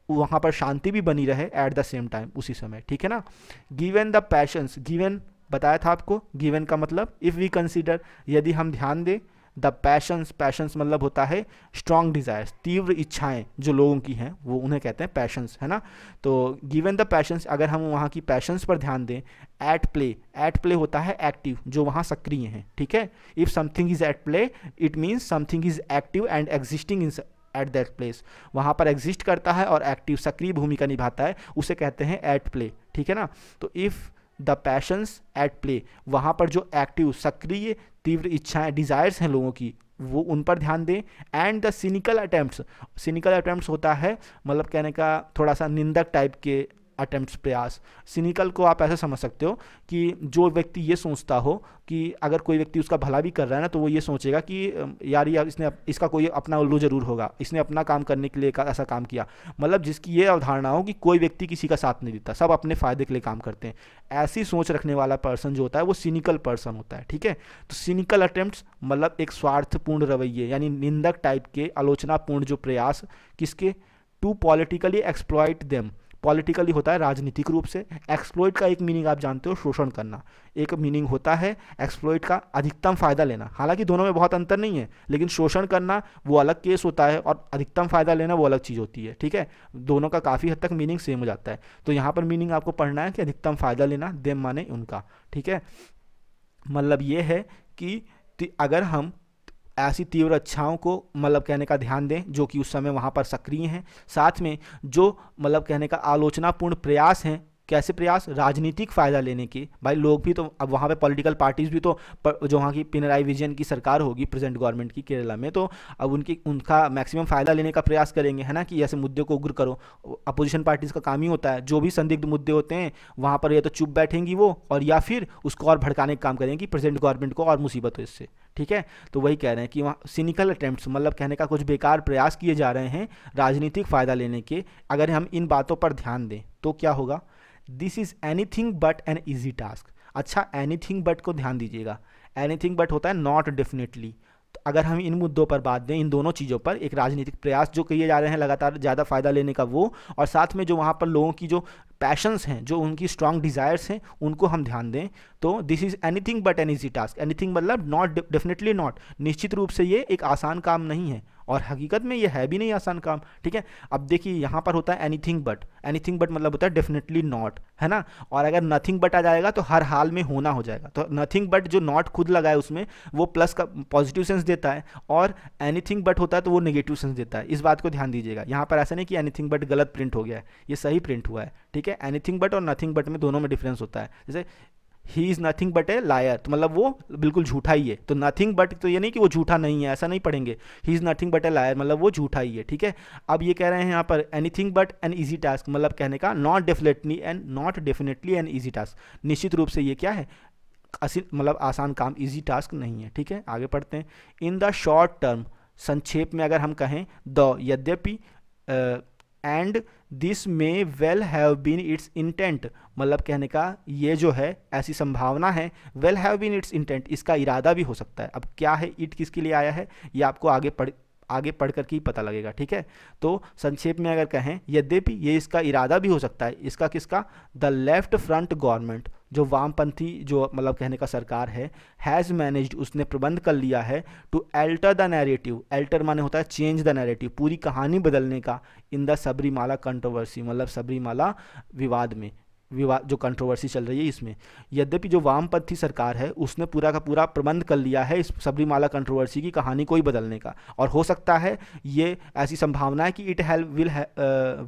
वहाँ पर शांति भी बनी रहे एट द सेम टाइम, उसी समय। ठीक है ना। गिवन द पैशंस, गिवन बताया था आपको, गिवन का मतलब इफ़ वी कंसीडर, यदि हम ध्यान दें, द पैशंस, पैशंस मतलब होता है स्ट्रॉन्ग डिज़ायर्स, तीव्र इच्छाएं जो लोगों की हैं वो उन्हें कहते हैं पैशंस, है ना। तो गिवन द पैशंस, अगर हम वहाँ की पैशंस पर ध्यान दें, एट प्ले होता है एक्टिव, जो वहाँ सक्रिय हैं। ठीक है, if something is at play it means something is active and existing in at that place, वहाँ पर एग्जिस्ट करता है और एक्टिव सक्रिय भूमिका निभाता है, उसे कहते हैं एट प्ले। ठीक है ना। तो if the passions at play, वहाँ पर जो एक्टिव सक्रिय तीव्र इच्छाएं डिज़ायर्स हैं लोगों की वो उन पर ध्यान दें। एंड द सिनिकल अटेम्प्ट्स होता है मतलब कहने का थोड़ा सा निंदक टाइप के अटेम्प्ट्स, प्रयास। सिनिकल को आप ऐसे समझ सकते हो कि जो व्यक्ति ये सोचता हो कि अगर कोई व्यक्ति उसका भला भी कर रहा है ना तो वो ये सोचेगा कि यार इसने इसका कोई अपना उल्लू जरूर होगा, इसने अपना काम करने के लिए ऐसा काम किया, मतलब जिसकी ये अवधारणा हो कि कोई व्यक्ति किसी का साथ नहीं देता, सब अपने फ़ायदे के लिए काम करते हैं। ऐसी सोच रखने वाला पर्सन जो होता है वो सिनिकल पर्सन होता है। ठीक है, तो सिनिकल अटेम्प्ट्स मतलब एक स्वार्थपूर्ण रवैये यानी निंदक टाइप के आलोचनापूर्ण जो प्रयास, किसके? To politically exploit them, politically होता है राजनीतिक रूप से, एक्सप्लॉइट का एक मीनिंग आप जानते हो शोषण करना, एक मीनिंग होता है एक्सप्लॉइट का अधिकतम फ़ायदा लेना। हालांकि दोनों में बहुत अंतर नहीं है, लेकिन शोषण करना वो अलग केस होता है और अधिकतम फ़ायदा लेना वो अलग चीज़ होती है। ठीक है, दोनों का काफ़ी हद तक मीनिंग सेम हो जाता है। तो यहाँ पर मीनिंग आपको पढ़ना है कि अधिकतम फ़ायदा लेना, देम माने उनका। ठीक है, मतलब ये है कि अगर हम ऐसी तीव्र इच्छाओं को मतलब कहने का ध्यान दें जो कि उस समय वहाँ पर सक्रिय हैं, साथ में जो मतलब कहने का आलोचनापूर्ण प्रयास हैं, कैसे प्रयास? राजनीतिक फ़ायदा लेने की। भाई लोग भी तो अब वहाँ पे पॉलिटिकल पार्टीज़ भी तो जो वहाँ की पिनराई विजयन की सरकार होगी प्रेजेंट गवर्नमेंट की केरला में, तो अब उनका मैक्सिमम फ़ायदा लेने का प्रयास करेंगे, है ना, कि ऐसे मुद्दे को उग्र करो। अपोजिशन पार्टीज़ का काम ही होता है, जो भी संदिग्ध मुद्दे होते हैं वहाँ पर या तो चुप बैठेंगी वो और या फिर उसको और भड़काने का काम करेंगी प्रेजेंट गवर्नमेंट को और मुसीबत हो इससे। ठीक है, तो वही कह रहे हैं कि वहाँ सिनिकल अटेम्प्ट्स मतलब कहने का कुछ बेकार प्रयास किए जा रहे हैं राजनीतिक फ़ायदा लेने के। अगर हम इन बातों पर ध्यान दें तो क्या होगा? This is anything but an easy task. अच्छा, एनीथिंग बट को ध्यान दीजिएगा, एनीथिंग बट होता है नॉट डेफिनेटली। तो अगर हम इन मुद्दों पर बात दें, इन दोनों चीज़ों पर, एक राजनीतिक प्रयास जो किए जा रहे हैं लगातार ज़्यादा फ़ायदा लेने का वो, और साथ में जो वहाँ पर लोगों की जो पैशंस हैं, जो उनकी स्ट्रॉन्ग डिज़ायर्स हैं, उनको हम ध्यान दें, तो this is anything but an easy task. Anything मतलब नॉट, डेफिनेटली नॉट, निश्चित रूप से ये एक आसान काम नहीं है और हकीकत में ये है भी नहीं आसान काम। ठीक है, अब देखिए यहाँ पर होता है एनीथिंग बट, एनीथिंग बट मतलब होता है डेफिनेटली नॉट, है ना, और अगर नथिंग बट आ जाएगा तो हर हाल में होना हो जाएगा। तो नथिंग बट जो नॉट खुद लगा है उसमें वो प्लस का पॉजिटिव सेंस देता है, और एनीथिंग बट होता है तो वो नेगेटिव सेंस देता है। इस बात को ध्यान दीजिएगा, यहाँ पर ऐसा नहीं कि एनीथिंग बट गलत प्रिंट हो गया है, ये सही प्रिंट हुआ है। ठीक है, एनीथिंग बट और नथिंग बट में दोनों में डिफरेंस होता है। जैसे he is nothing but A lawyer, तो मतलब वो बिल्कुल झूठा ही है। तो नथिंग बट तो ये नहीं कि वो झूठा नहीं है, ऐसा नहीं पढ़ेंगे। He is nothing but A lawyer मतलब वो झूठा ही है। ठीक है, अब ये कह रहे हैं यहाँ पर anything but an easy task, मतलब कहने का not definitely an easy task, निश्चित रूप से ये क्या है, मतलब आसान काम, ईजी टास्क नहीं है। ठीक है, आगे पढ़ते हैं। इन द शॉर्ट टर्म, संक्षेप में अगर हम कहें, द यद्यपि and this may well have been its intent, मतलब कहने का ये जो है ऐसी संभावना है, well have been its intent, इसका इरादा भी हो सकता है। अब क्या है इट किसके लिए आया है ये आपको आगे पढ़ कर के ही पता लगेगा। ठीक है, तो संक्षेप में अगर कहें, यद्यपि ये इसका इरादा भी हो सकता है, इसका किसका? द लेफ्ट फ्रंट गवर्नमेंट, जो वामपंथी जो मतलब कहने का सरकार है, हैज़ मैनेज्ड, उसने प्रबंध कर लिया है, to alter the narrative, alter माने होता है चेंज द नैरेटिव, पूरी कहानी बदलने का, इन द सबरीमाला कंट्रोवर्सी, मतलब सबरीमाला विवाद में, जो कंट्रोवर्सी चल रही है इसमें। यद्यपि जो वामपंथी सरकार है उसने पूरा का पूरा प्रबंध कर लिया है इस सबरीमाला कंट्रोवर्सी की कहानी को ही बदलने का, और हो सकता है ये ऐसी संभावना है कि it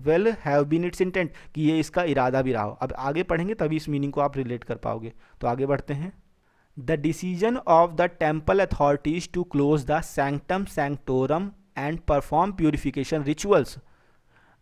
will have been its intent, कि ये इसका इरादा भी रहा हो। अब आगे पढ़ेंगे तभी इस मीनिंग को आप रिलेट कर पाओगे। तो आगे बढ़ते हैं। The decision of the temple authorities to close the sanctum sanctorum and perform purification rituals,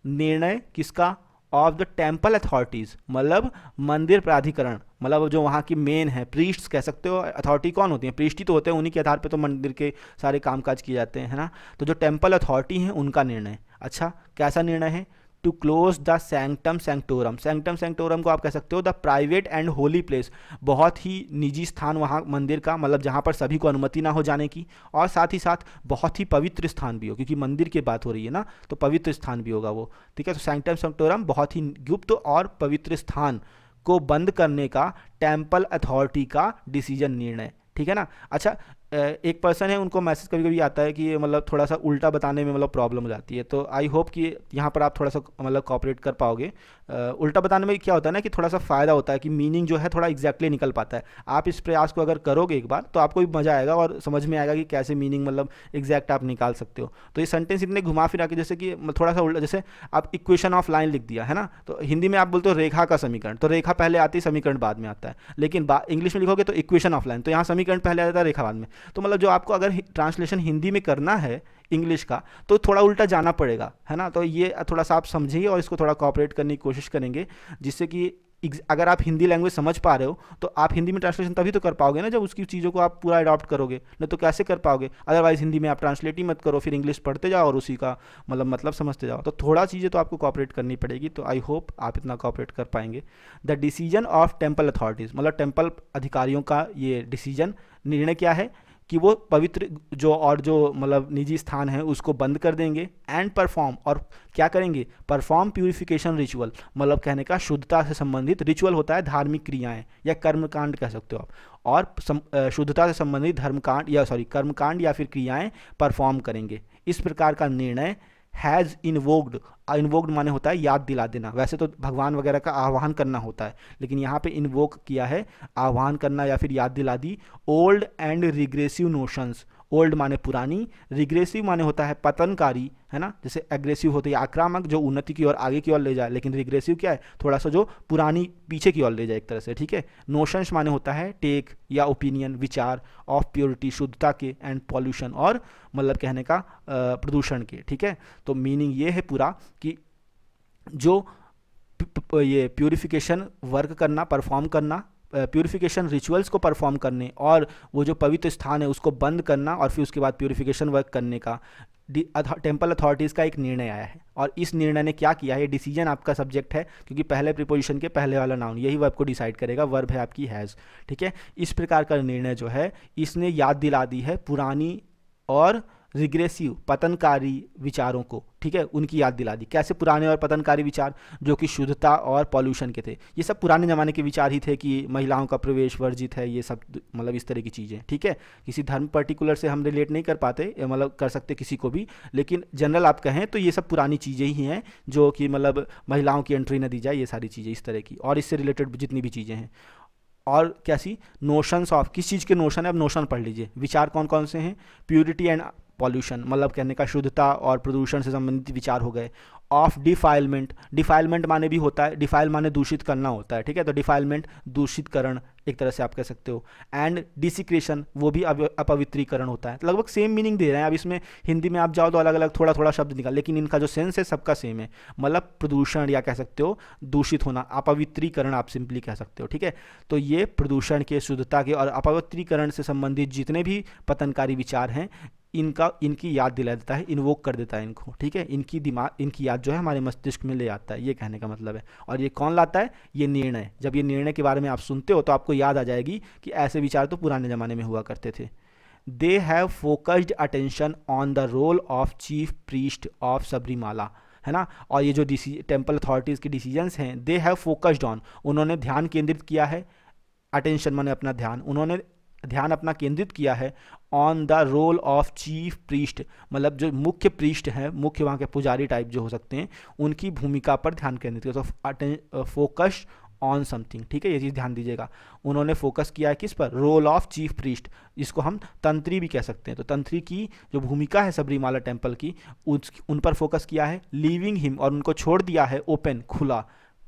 निर्णय किसका ऑफ द टेम्पल अथॉरिटीज़, मतलब मंदिर प्राधिकरण, मतलब जो वहाँ की मेन है, प्रीस्ट्स कह सकते हो। अथॉरिटी कौन होती है? प्रीस्ट ही तो होते हैं, उन्हीं के आधार पे तो मंदिर के सारे कामकाज किए जाते हैं, है ना। तो जो टेम्पल अथॉरिटी हैं उनका निर्णय। अच्छा, कैसा निर्णय है? To close the sanctum sanctorum. Sanctum sanctorum को आप कह सकते हो the private and holy place, बहुत ही निजी स्थान वहाँ मंदिर का, मतलब जहाँ पर सभी को अनुमति ना हो जाने की, और साथ ही साथ बहुत ही पवित्र स्थान भी हो, क्योंकि मंदिर की बात हो रही है ना, तो पवित्र स्थान भी होगा वो, ठीक है। तो सैंक्टम सैंक्टोरम बहुत ही गुप्त और पवित्र स्थान को बंद करने का टेम्पल अथॉरिटी का डिसीजन, निर्णय, ठीक है ना। अच्छा, एक पर्सन है, उनको मैसेज कभी कभी आता है कि मतलब थोड़ा सा उल्टा बताने में मतलब प्रॉब्लम हो जाती है, तो आई होप कि यहाँ पर आप थोड़ा सा मतलब कॉपरेट कर पाओगे। उल्टा बताने में क्या होता है ना कि थोड़ा सा फ़ायदा होता है कि मीनिंग जो है थोड़ा एग्जैक्टली निकल पाता है। आप इस प्रयास को अगर करोगे एक बार तो आपको भी मज़ा आएगा और समझ में आएगा कि कैसे मीनिंग मतलब एग्जैक्ट आप निकाल सकते हो। तो ये सेंटेंस इतने घुमा फिरा के, जैसे कि थोड़ा सा उल्टा, जैसे आप इक्वेशन ऑफ लाइन लिख दिया है ना, तो हिंदी में आप बोलते हो रेखा का समीकरण, तो रेखा पहले आती है, समीकरण बाद में आता है, लेकिन इंग्लिश में लिखोगे तो इक्वेशन ऑफ लाइन, तो यहाँ समीकरण पहले आ जाता है, रेखा बाद में। तो मतलब जो आपको अगर ट्रांसलेशन हिंदी में करना है इंग्लिश का, तो थोड़ा उल्टा जाना पड़ेगा, है ना। तो ये थोड़ा सा आप समझिए और इसको थोड़ा कॉपरेट करने की कोशिश करेंगे, जिससे कि अगर आप हिंदी लैंग्वेज समझ पा रहे हो तो आप हिंदी में ट्रांसलेशन तभी तो कर पाओगे ना, जब उसकी चीज़ों को आप पूरा अडॉप्ट करोगे, नहीं तो कैसे कर पाओगे। अदरवाइज हिंदी में आप ट्रांसलेट ही मत करो, फिर इंग्लिश पढ़ते जाओ और उसी का मतलब समझते जाओ। तो थोड़ा चीज़ें तो आपको कॉपरेट करनी पड़ेगी, तो आई होप आप इतना कॉपरेट कर पाएंगे। The decision of temple authorities, मतलब टेम्पल अधिकारियों का ये डिसीजन, निर्णय क्या है कि वो पवित्र जो मतलब निजी स्थान है उसको बंद कर देंगे, एंड परफॉर्म, और क्या करेंगे? परफॉर्म प्यूरिफिकेशन रिचुअल, मतलब कहने का शुद्धता से संबंधित रिचुअल होता है, धार्मिक क्रियाएं या कर्मकांड कह सकते हो आप, और शुद्धता से संबंधित कर्मकांड या फिर क्रियाएं परफॉर्म करेंगे। इस प्रकार का निर्णय हैज़ इन्वोक्ड माने होता है याद दिला देना, वैसे तो भगवान वगैरह का आह्वान करना होता है, लेकिन यहाँ पे इन्वोक किया है, आह्वान करना या फिर याद दिला दी, old and regressive notions. Old माने पुरानी, रिग्रेसिव माने होता है पतनकारी, है ना, जैसे एग्रेसिव होती है आक्रामक, जो उन्नति की ओर आगे की ओर ले जाए, लेकिन रिग्रेसिव क्या है? थोड़ा सा जो पुरानी पीछे की ओर ले जाए एक तरह से, ठीक है। नोशंस माने होता है टेक या ओपिनियन, विचार, ऑफ प्योरिटी, शुद्धता के, एंड पॉल्यूशन, और मतलब कहने का प्रदूषण के, ठीक है। तो मीनिंग ये है पूरा कि जो ये प्यूरिफिकेशन वर्क करना, परफॉर्म करना, प्यूरिफिकेशन रिचुअल्स को परफॉर्म करने, और वो जो पवित्र स्थान है उसको बंद करना, और फिर उसके बाद प्यूरिफिकेशन वर्क करने का टेम्पल अथॉरिटीज़ का एक निर्णय आया है। और इस निर्णय ने क्या किया है? डिसीजन आपका सब्जेक्ट है, क्योंकि पहले प्रीपोजिशन के पहले वाला नाउन, यही वर्ब को डिसाइड करेगा, वर्ब है आपकी हैज़, ठीक है। इस प्रकार का निर्णय जो है इसने याद दिला दी है पुरानी और रिग्रेसिव पतनकारी विचारों को, ठीक है, उनकी याद दिला दी। कैसे पुराने और पतनकारी विचार? जो कि शुद्धता और पॉल्यूशन के थे। ये सब पुराने ज़माने के विचार ही थे कि महिलाओं का प्रवेश वर्जित है, ये सब मतलब इस तरह की चीज़ें, ठीक है। किसी धर्म पर्टिकुलर से हम रिलेट नहीं कर पाते, मतलब कर सकते किसी को भी, लेकिन जनरल आप कहें तो ये सब पुरानी चीज़ें ही हैं, जो कि मतलब महिलाओं की एंट्री न दी जाए, ये सारी चीज़ें इस तरह की, और इससे रिलेटेड जितनी भी चीज़ें हैं। और कैसी नोशंस ऑफ, किस चीज़ के नोशन है? अब नोशन पढ़ लीजिए। विचार कौन कौन से हैं? प्यूरिटी एंड पॉल्यूशन, मतलब कहने का शुद्धता और प्रदूषण से संबंधित विचार हो गए। ऑफ डिफाइलमेंट, डिफाइलमेंट माने भी होता है, डिफाइल माने दूषित करना होता है, ठीक है, तो डिफाइलमेंट दूषितकरण एक तरह से आप कह सकते हो। एंड डिसिक्रेशन, वो भी अपवित्रीकरण होता है। तो लगभग सेम मीनिंग दे रहे हैं। अब इसमें हिंदी में आप जाओ तो अलग अलग थोड़ा थोड़ा शब्द निकाल, लेकिन इनका जो सेंस है सबका सेम है, मतलब प्रदूषण या कह सकते हो दूषित होना, अपवित्रीकरण आप सिंपली कह सकते हो, ठीक है। तो ये प्रदूषण के, शुद्धता के और अपवित्रीकरण से संबंधित जितने भी पतनकारी विचार हैं, इनकी याद दिला देता है, इन्वोक कर देता है इनको, ठीक है। इनकी याद जो है हमारे मस्तिष्क में ले आता है, ये कहने का मतलब है। और ये कौन लाता है? ये निर्णय। जब ये निर्णय के बारे में आप सुनते हो तो आपको याद आ जाएगी कि ऐसे विचार तो पुराने ज़माने में हुआ करते थे। They have focused attention on the role of chief priest of Sabarimala, है ना। और ये जो टेम्पल अथॉरिटीज़ के डिसीजंस हैं, दे हैव फोकस्ड ऑन, उन्होंने ध्यान केंद्रित किया है, अटेंशन माने अपना ध्यान, उन्होंने ध्यान अपना केंद्रित किया है on the role of chief priest, मतलब जो मुख्य प्रीस्ट हैं, मुख्य वहाँ के पुजारी टाइप जो हो सकते हैं, उनकी भूमिका पर ध्यान केंद्रित किया। तो फोकस ऑन समथिंग, ठीक है, ये चीज़ ध्यान दीजिएगा। उन्होंने फोकस किया है किस पर? रोल ऑफ चीफ प्रीस्ट, जिसको हम तंत्री भी कह सकते हैं। तो तंत्री की जो भूमिका है सबरीमाला टेम्पल की, उन पर फोकस किया है। लीविंग हिम, और उनको छोड़ दिया है ओपन, खुला।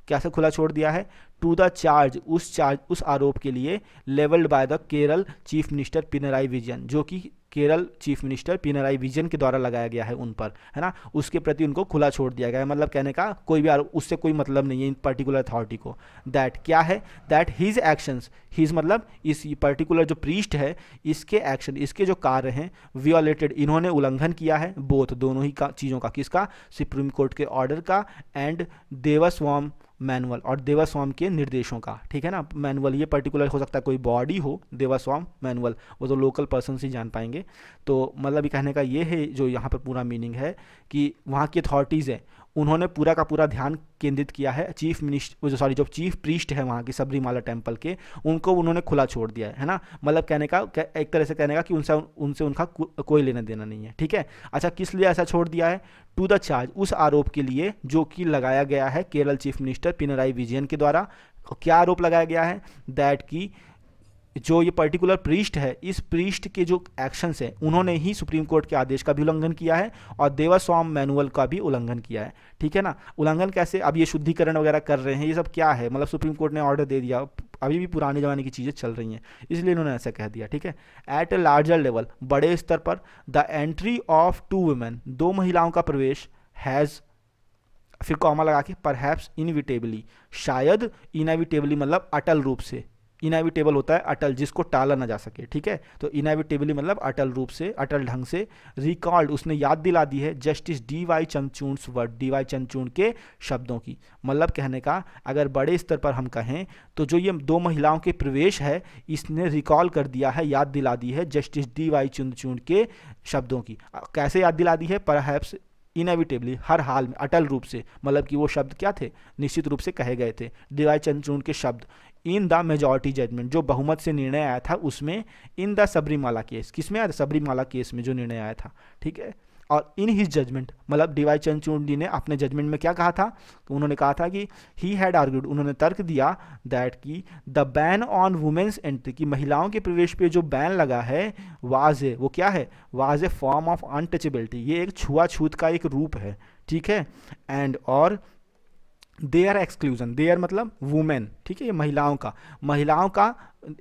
कैसे खुला छोड़ दिया है? टू द चार्ज, उस आरोप के लिए levelled by the Kerala chief minister Pinarayi Vijayan, जो कि केरल चीफ मिनिस्टर पिनराई विजयन के द्वारा लगाया गया है उन पर, है ना, उसके प्रति उनको खुला छोड़ दिया गया है। मतलब कहने का कोई भी उससे कोई मतलब नहीं है इन पर्टिकुलर अथॉरिटी को। दैट क्या है, दैट हिज एक्शंस, हिज मतलब इस पर्टिकुलर जो प्रीस्ट है इसके एक्शन, इसके जो कार्य हैं, वियोलेटेड, इन्होंने उल्लंघन किया है, बोथ दोनों ही का चीज़ों का, किसका, सुप्रीम कोर्ट के ऑर्डर का एंड देवास्वाम मैनुअल, और देवास्वाम के निर्देशों का, ठीक है ना। मैनुअल ये पर्टिकुलर हो सकता है कोई बॉडी हो, देवास्वाम मैनुअल, वो तो लोकल पर्सन ही जान पाएंगे। तो मतलब ये कहने का ये है, जो यहाँ पर पूरा मीनिंग है कि वहाँ की अथॉरिटीज़ है उन्होंने पूरा का पूरा ध्यान केंद्रित किया है चीफ मिनिस्टर, जो चीफ प्रीस्ट है वहाँ की सबरीमाला टेम्पल के, उनको उन्होंने खुला छोड़ दिया है ना। मतलब कहने का एक तरह से कहने का कि उनसे उनका कोई लेना देना नहीं है, ठीक है। अच्छा, किस लिए ऐसा छोड़ दिया है, टू द चार्ज, उस आरोप के लिए जो कि लगाया गया है केरल चीफ मिनिस्टर पिनराई विजयन के द्वारा। क्या आरोप लगाया गया है, दैट की जो ये पर्टिकुलर प्रीस्ट है, इस प्रीस्ट के जो एक्शंस हैं उन्होंने ही सुप्रीम कोर्ट के आदेश का भी उल्लंघन किया है और देवास्वाम मैनुअल का भी उल्लंघन किया है, ठीक है ना। उल्लंघन कैसे, अब ये शुद्धिकरण वगैरह कर रहे हैं, ये सब क्या है, मतलब सुप्रीम कोर्ट ने ऑर्डर दे दिया, अभी भी पुराने ज़माने की चीज़ें चल रही हैं, इसलिए इन्होंने ऐसा कह दिया, ठीक है। एट ए लार्जर लेवल, बड़े स्तर पर, द एंट्री ऑफ 2 वुमेन, 2 महिलाओं का प्रवेश, हैज़, फिर कॉमा लगा के, परहैप्स इनविटेबली, शायद, इनएविटेबली मतलब अटल रूप से, इनएविटेबल होता है अटल, जिसको टाला ना जा सके, ठीक है। तो इनएविटेबली मतलब अटल रूप से, अटल ढंग से, रिकॉल्ड उसने याद दिला दी है, justice D.Y.. Chandrachud word, D.Y.. Chandrachud के शब्दों की। मतलब कहने का अगर बड़े स्तर पर हम कहें तो जो ये 2 महिलाओं के प्रवेश है इसने रिकॉल कर दिया है, याद दिला दी है जस्टिस डी.वाई. चंद्रचूड़ के शब्दों की। कैसे याद दिला दी है, परहैप्स इनएविटेबली, हर हाल में, अटल रूप से, मतलब कि वो शब्द क्या थे, निश्चित रूप से कहे गए थे, डी.वाई. चंद्रचूड़ के शब्द, इन द मेजॉरिटी जजमेंट, जो बहुमत से निर्णय आया था उसमें, इन द सबरीमाला केस, किसमें आया था, सबरीमाला केस में जो निर्णय आया था, ठीक है। और इन हिज जजमेंट, मतलब डी.वाई. चंद्रचूड़ जी ने अपने जजमेंट में क्या कहा था, तो उन्होंने कहा था कि ही हैड आर्ग्यूड, उन्होंने तर्क दिया, दैट की the ban on women's entry, की महिलाओं के प्रवेश पे जो बैन लगा है, वाज ए, वो क्या है, was a form of untouchability, ये एक छुआछूत का एक रूप है, ठीक है। एंड और देयर एक्सक्लूजन, देयर मतलब वुमेन, ठीक है, ये महिलाओं का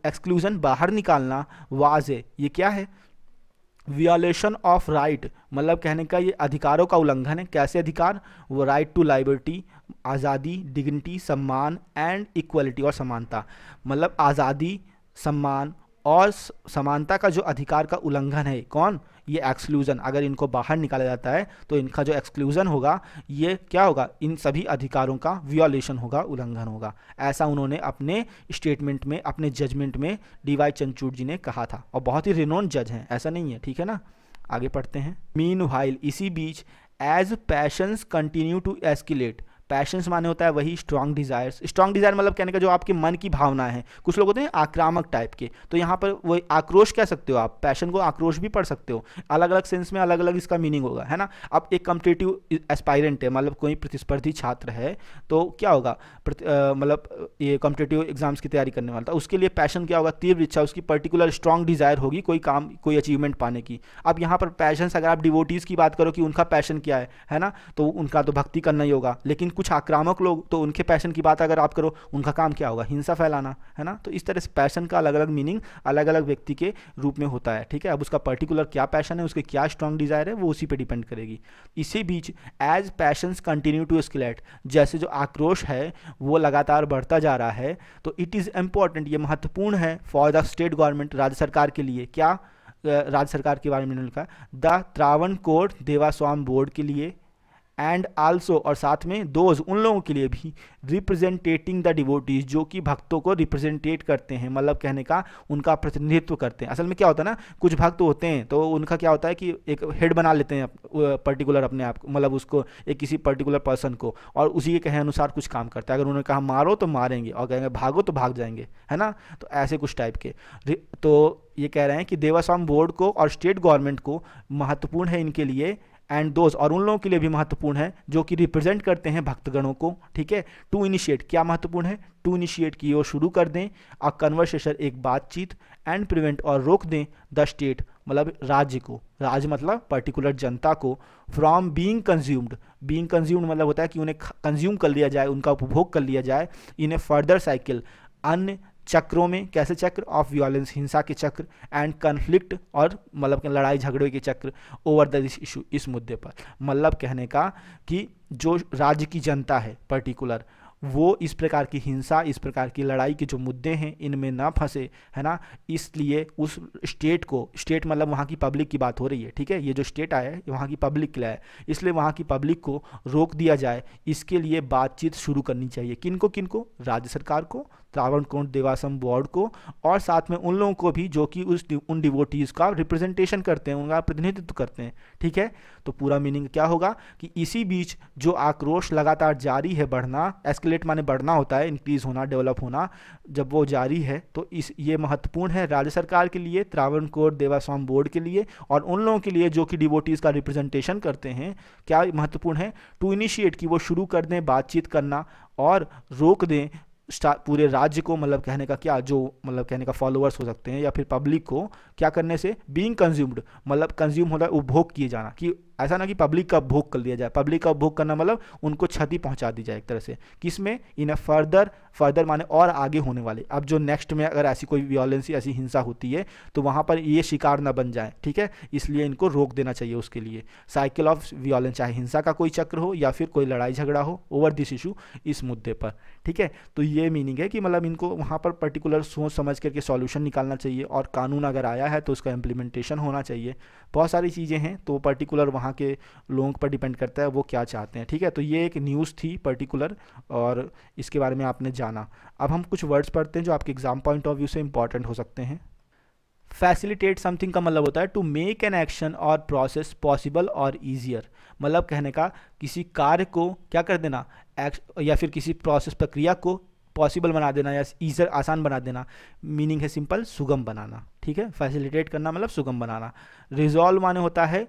एक्सक्लूजन, बाहर निकालना, वाज ए, ये क्या है, वियोलेशन ऑफ राइट, मतलब कहने का ये अधिकारों का उल्लंघन है। कैसे अधिकार, वो राइट टू लाइबर्टी, आज़ादी, डिग्निटी, सम्मान एंड इक्वलिटी, और समानता, मतलब आज़ादी, सम्मान और समानता का जो अधिकार का उल्लंघन है, कौन, ये एक्सक्लूजन, अगर इनको बाहर निकाला जाता है तो इनका जो एक्सक्लूजन होगा ये क्या होगा, इन सभी अधिकारों का वियोलेशन होगा, उल्लंघन होगा। ऐसा उन्होंने अपने स्टेटमेंट में, अपने जजमेंट में डी.वाई. चंद्रचूड़ जी ने कहा था, और बहुत ही रिनोन जज हैं, ऐसा नहीं है, ठीक है ना। आगे पढ़ते हैं। मीनवाइल, इसी बीच, as passions continue to escalate, passions माने होता है वही स्ट्रॉन्ग डिजायर्स, स्ट्रॉन्ग डिजायर मतलब कहने का जो आपके मन की भावना है, कुछ लोग होते हैं आक्रामक टाइप के, तो यहाँ पर वो आक्रोश कह सकते हो आप, पैशन को आक्रोश भी पढ़ सकते हो, अलग अलग सेंस में अलग अलग इसका मीनिंग होगा, है ना। अब एक कॉम्पिटिटिव एस्पायरेंट है, मतलब कोई प्रतिस्पर्धी छात्र है, तो क्या होगा, मतलब ये कॉम्पिटिटिव एग्जाम्स की तैयारी करने वाला था, उसके लिए पैशन क्या होगा, तीव्र इच्छा, उसकी पर्टिकुलर स्ट्रॉन्ग डिजायर होगी कोई काम, कोई अचीवमेंट पाने की। अब यहाँ पर पैशंस, अगर आप डिवोटीज़ की बात करो कि उनका पैशन क्या है ना, तो उनका तो भक्ति करना ही होगा, लेकिन कुछ आक्रामक लोग, तो उनके पैशन की बात अगर आप करो, उनका काम क्या होगा, हिंसा फैलाना, है ना। तो इस तरह से पैशन का अलग अलग मीनिंग अलग अलग व्यक्ति के रूप में होता है, ठीक है। अब उसका पर्टिकुलर क्या पैशन है, उसके क्या स्ट्रॉन्ग डिजायर है, वो उसी पे डिपेंड करेगी। इसी बीच, as passions continue to escalate, जैसे जो आक्रोश है वो लगातार बढ़ता जा रहा है, तो इट इज़ इम्पॉर्टेंट, ये महत्वपूर्ण है, फॉर द स्टेट गवर्नमेंट, राज्य सरकार के लिए, क्या, राज्य सरकार के बारे में लिखा, द त्रावणकोर देवास्वाम बोर्ड के लिए, एंड आल्सो, और साथ में दोज, उन लोगों के लिए भी, रिप्रेजेंटेटिंग द डिवोटीज, जो कि भक्तों को रिप्रेजेंटेट करते हैं, मतलब कहने का उनका प्रतिनिधित्व करते हैं। असल में क्या होता है ना, कुछ भक्त होते हैं तो उनका क्या होता है कि एक हेड बना लेते हैं पर्टिकुलर अपने आप को, मतलब उसको एक किसी पर्टिकुलर पर्सन को, और उसी के कहे अनुसार कुछ काम करता है। अगर उन्होंने कहा मारो तो मारेंगे, और कहेंगे भागो तो भाग जाएंगे, है ना। तो ऐसे कुछ टाइप के, तो ये कह रहे हैं कि देवास्वाम बोर्ड को और स्टेट गवर्नमेंट को महत्वपूर्ण है इनके लिए, एंड दोज, और उन लोगों के लिए भी महत्वपूर्ण है जो कि रिप्रेजेंट करते हैं भक्तगणों को, ठीक है। टू इनिशिएट, क्या महत्वपूर्ण है, टू इनिशिएट की ओर शुरू कर दें, अ कन्वर्सेशन, एक बातचीत, एंड प्रिवेंट, और रोक दें, द स्टेट मतलब राज्य को, राज्य मतलब पर्टिकुलर जनता को, from being consumed, being consumed मतलब होता है कि उन्हें कंज्यूम कर लिया जाए, उनका उपभोग कर लिया जाए, इन ए फर्दर साइकिल, अन्य चक्रों में, कैसे चक्र, ऑफ वियोलेंस, हिंसा के चक्र, एंड कन्फ्लिक्ट, और मतलब कि लड़ाई झगड़े के चक्र, ओवर द दिस इशू, इस मुद्दे पर। मतलब कहने का कि जो राज्य की जनता है पर्टिकुलर, वो इस प्रकार की हिंसा, इस प्रकार की लड़ाई के जो मुद्दे हैं इनमें ना फंसे, है ना। इसलिए उस स्टेट को, स्टेट मतलब वहाँ की पब्लिक की बात हो रही है, ठीक है, ये जो स्टेट आया है वहाँ की पब्लिक के लिए है, इसलिए वहाँ की पब्लिक को रोक दिया जाए। इसके लिए बातचीत शुरू करनी चाहिए। किनको किनको? राज्य सरकार को, त्रावणकोर देवास्वम बोर्ड को, और साथ में उन लोगों को भी जो कि उन डिवोटीज़ का रिप्रेजेंटेशन करते हैं, उनका प्रतिनिधित्व करते हैं, ठीक है। तो पूरा मीनिंग क्या होगा कि इसी बीच जो आक्रोश लगातार जारी है बढ़ना, एस्केलेट माने बढ़ना होता है, इंक्रीज होना, डेवलप होना, जब वो जारी है तो ये महत्वपूर्ण है राज्य सरकार के लिए, त्रावणकोर देवास्वम बोर्ड के लिए, और उन लोगों के लिए जो कि डिवोटीज़ का रिप्रेजेंटेशन करते हैं। क्या महत्वपूर्ण है? टू इनिशिएट, कि वो शुरू कर दें बातचीत करना और रोक दें पूरे राज्य को, मतलब कहने का क्या, जो मतलब कहने का फॉलोअर्स हो सकते हैं या फिर पब्लिक को, क्या करने से? बीइंग कंज्यूम्ड, मतलब कंज्यूम होता है उपभोग किए जाना, कि ऐसा ना कि पब्लिक का उपभोग कर लिया जाए। पब्लिक का उपभोग करना मतलब उनको क्षति पहुंचा दी जाए एक तरह से, किसमें? इन अ फर्दर माने और आगे होने वाले, अब जो नेक्स्ट में अगर ऐसी कोई वियोलेंस, ऐसी हिंसा होती है तो वहाँ पर ये शिकार ना बन जाए, ठीक है। इसलिए इनको रोक देना चाहिए उसके लिए। साइकिल ऑफ वियोलेंस, चाहे हिंसा का कोई चक्र हो या फिर कोई लड़ाई झगड़ा हो, ओवर दिस इशू, इस मुद्दे पर, ठीक है। तो ये मीनिंग है कि मतलब इनको वहाँ पर पर्टिकुलर सोच समझ करके सॉल्यूशन निकालना चाहिए, और कानून अगर आया है तो उसका इम्प्लीमेंटेशन होना चाहिए। बहुत सारी चीज़ें हैं, तो पर्टिकुलर वहाँ के लोगों पर डिपेंड करता है वो क्या चाहते हैं, ठीक है। तो ये एक न्यूज़ थी पर्टिकुलर, और इसके बारे में आपने जाना। अब हम कुछ वर्ड्स पढ़ते हैं जो आपके एग्जाम पॉइंट ऑफ व्यू से इंपॉर्टेंट हो सकते हैं। फैसिलिटेट समथिंग का मतलब होता है टू मेक एन एक्शन और प्रोसेस पॉसिबल और ईजियर। मतलब कहने का किसी कार्य को क्या कर देना, या फिर किसी प्रोसेस प्रक्रिया को पॉसिबल बना देना या ईजर आसान बना देना। मीनिंग है सिंपल, सुगम बनाना, ठीक है। फैसिलिटेट करना मतलब सुगम बनाना। रिजॉल्व माने होता है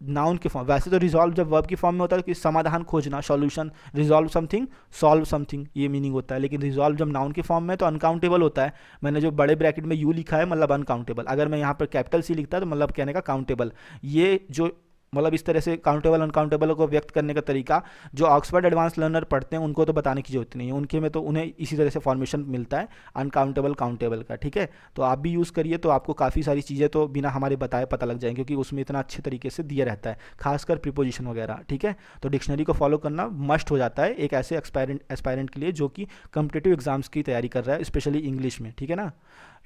नाउन के फॉर्म, वैसे तो रिजॉल्व जब वर्ब की फॉर्म में होता है कि समाधान खोजना, solution, resolve something, solve something, ये मीनिंग होता है। लेकिन रिजॉल्व जब नाउन के फॉर्म में तो अनकाउंटेबल होता है। मैंने जो बड़े ब्रैकेट में यू लिखा है मतलब अनकाउंटेबल, अगर मैं यहाँ पर कैपिटल सी लिखता तो मतलब कहने का काउंटेबल। ये जो मतलब इस तरह से काउंटेबल अनकाउंटेबल को व्यक्त करने का तरीका जो ऑक्सफोर्ड एडवांस लर्नर पढ़ते हैं उनको तो बताने की जरूरत नहीं है, उनके में तो उन्हें इसी तरह से फॉर्मेशन मिलता है अनकाउंटेबल काउंटेबल का, ठीक है। तो आप भी यूज़ करिए तो आपको काफ़ी सारी चीज़ें तो बिना हमारे बताए पता लग जाएंगे, क्योंकि उसमें इतना अच्छे तरीके से दिया रहता है, खासकर प्रीपोजिशन वगैरह, ठीक है। तो डिक्शनरी को फॉलो करना मस्ट हो जाता है एक ऐसे एस्पायरेंट के लिए जो कि कॉम्पिटिटिव एग्जाम्स की तैयारी कर रहा है, स्पेशली इंग्लिश में, ठीक है ना।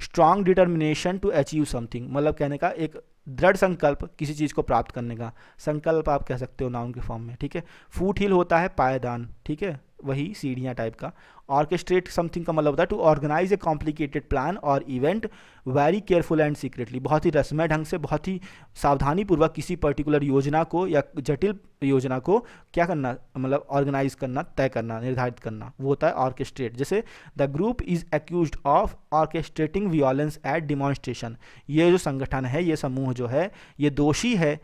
Strong determination to achieve something, मतलब कहने का एक दृढ़ संकल्प किसी चीज़ को प्राप्त करने का, संकल्प आप कह सकते हो नाउन के फॉर्म में, ठीक है। फूट हिल होता है पायदान, ठीक है, वही सीढ़ियाँ टाइप का। ऑर्केस्ट्रेट समथिंग का मतलब होता है to organise a complicated plan और event very careful and secretly, बहुत ही रस्मय ढंग से, बहुत ही सावधानीपूर्वक किसी पर्टिकुलर योजना को या जटिल योजना को क्या करना, मतलब ऑर्गेनाइज करना, तय करना, निर्धारित करना, वो होता है ऑर्केस्ट्रेट। जैसे the group is accused of orchestrating violence at demonstration, ये जो संगठन है, ये समूह जो है, ये दोषी है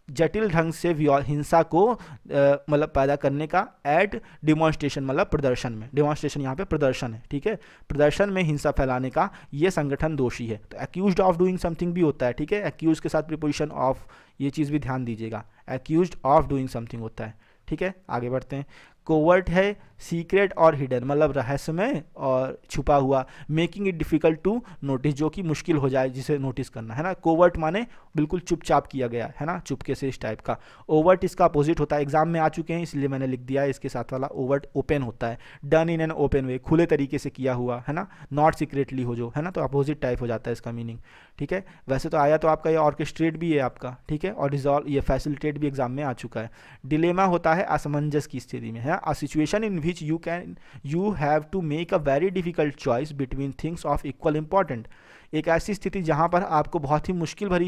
जटिल ढंग से हिंसा को मतलब पैदा करने का, एट डिमॉन्स्ट्रेशन मतलब प्रदर्शन में, डिमॉन्स्ट्रेशन यहाँ पे प्रदर्शन है, ठीक है, प्रदर्शन में हिंसा फैलाने का ये संगठन दोषी है। तो एक्यूज्ड ऑफ डूइंग समथिंग भी होता है, ठीक है, एक्यूज के साथ प्रीपोजिशन ऑफ, ये चीज़ भी ध्यान दीजिएगा, एक्यूज्ड ऑफ डूइंग समथिंग होता है, ठीक है। आगे बढ़ते हैं। कोवर्ट है सीक्रेट और हिडन, मतलब रहस्यमय और छुपा हुआ। Making it difficult to notice, जो कि मुश्किल हो जाए जिसे नोटिस करना, है ना। कोवर्ट माने बिल्कुल चुपचाप किया गया है ना, चुपके से, इस टाइप का। ओवर्ट इसका अपोजिट होता है, एग्जाम में आ चुके हैं इसलिए मैंने लिख दिया है इसके साथ वाला। ओवर्ट ओपन होता है, डन इन एन ओपन वे, खुले तरीके से किया हुआ, है ना। नॉट सीक्रेटली हो जो, है ना, तो अपोजिट टाइप हो जाता है इसका मीनिंग, ठीक है। वैसे तो आया तो आपका ये ऑर्केस्ट्रेट भी है आपका, ठीक है, और रिजॉल्व, ये फैसिलिटेट भी एग्जाम में आ चुका है। डिलेमा होता है असमंजस की स्थिति में, है, a situation in which you have to make a very difficult choice between things of equal important, एक ऐसी स्थिति जहाँ पर आपको बहुत ही मुश्किल भरी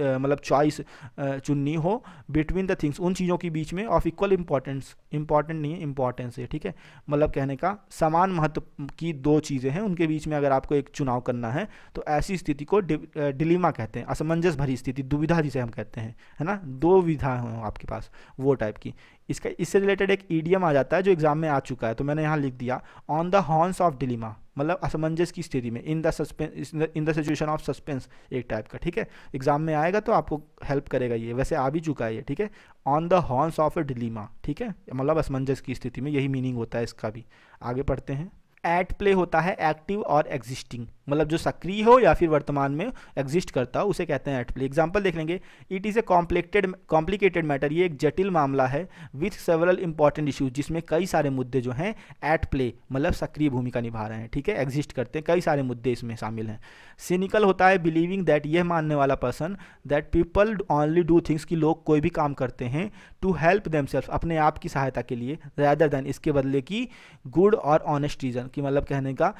मतलब चॉइस चुननी हो, बिटवीन द थिंग्स, उन चीज़ों के बीच में, ऑफ इक्वल इंपॉर्टेंस, इंपॉर्टेंट नहीं है, इंपॉर्टेंस है, ठीक है, मतलब कहने का समान महत्व की दो चीज़ें हैं, उनके बीच में अगर आपको एक चुनाव करना है तो ऐसी स्थिति को डिलीमा कहते हैं, असमंजस भरी स्थिति, दुविधा जिसे हम कहते हैं, है ना, दो विधा हो आपके पास, वो टाइप की। इसका इससे रिलेटेड एक ईडियम आ जाता है जो एग्जाम में आ चुका है, तो मैंने यहाँ लिख दिया on the horns of dilemma, मतलब असमंजस की स्थिति में, in the situation of suspense एक टाइप का, ठीक है। एग्जाम में आएगा तो आपको हेल्प करेगा ये, वैसे आ भी चुका है ये, ठीक है, on the horns of A dilemma, ठीक है, मतलब असमंजस की स्थिति में, यही मीनिंग होता है इसका भी। आगे पढ़ते हैं। एट प्ले होता है एक्टिव और एग्जिस्टिंग, मतलब जो सक्रिय हो या फिर वर्तमान में एग्जिस्ट करता हो उसे कहते हैं एट प्ले। एग्जाम्पल देख लेंगे, it is a complicated matter, ये एक जटिल मामला है, विथ सेवरल इंपॉर्टेंट इश्यूज, जिसमें कई सारे मुद्दे जो हैं एट प्ले मतलब सक्रिय भूमिका निभा रहे हैं, ठीक है, एग्जिस्ट करते हैं, कई सारे मुद्दे इसमें शामिल हैं। सिनिकल होता है बिलीविंग दैट, यह मानने वाला person that people only do things, कि लोग कोई भी काम करते हैं टू हेल्प देमसेल्फ, अपने आप की सहायता के लिए, रैदर देन, इसके बदले की गुड और ऑनेस्ट रीजन, कि मतलब कहने का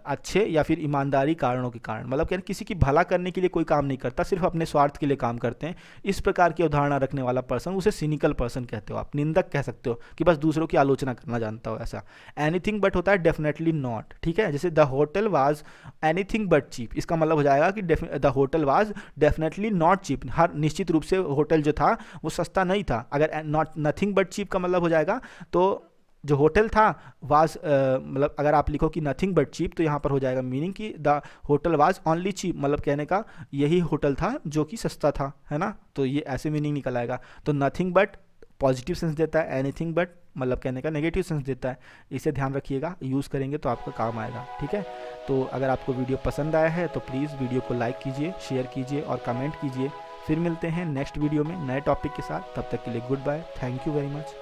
अच्छे या फिर ईमानदारी कारणों के कारण, मतलब कहने किसी की भला करने के लिए कोई काम नहीं करता, सिर्फ अपने स्वार्थ के लिए काम करते हैं। इस प्रकार की अवधारणा रखने वाला पर्सन उसे सिनिकल पर्सन कहते हो आप, निंदक कह सकते हो, कि बस दूसरों की आलोचना करना जानता हो ऐसा। एनीथिंग बट होता है डेफिनेटली नॉट, ठीक है, जैसे the hotel was anything but cheap, इसका मतलब हो जाएगा कि the hotel was definitely not cheap, हर निश्चित रूप से होटल जो था वो सस्ता नहीं था। अगर नॉट नथिंग बट चीप का मतलब हो जाएगा तो जो होटल था वाज मतलब अगर आप लिखो कि नथिंग बट चीप तो यहाँ पर हो जाएगा मीनिंग कि the hotel was only cheap, मतलब कहने का यही होटल था जो कि सस्ता था, है ना, तो ये ऐसे मीनिंग निकल आएगा। तो नथिंग बट पॉजिटिव सेंस देता है, एनीथिंग बट मतलब कहने का नेगेटिव सेंस देता है, इसे ध्यान रखिएगा, यूज़ करेंगे तो आपका काम आएगा, ठीक है। तो अगर आपको वीडियो पसंद आया है तो प्लीज़ वीडियो को लाइक कीजिए, शेयर कीजिए और कमेंट कीजिए। फिर मिलते हैं नेक्स्ट वीडियो में नए टॉपिक के साथ, तब तक के लिए goodbye, thank you very much.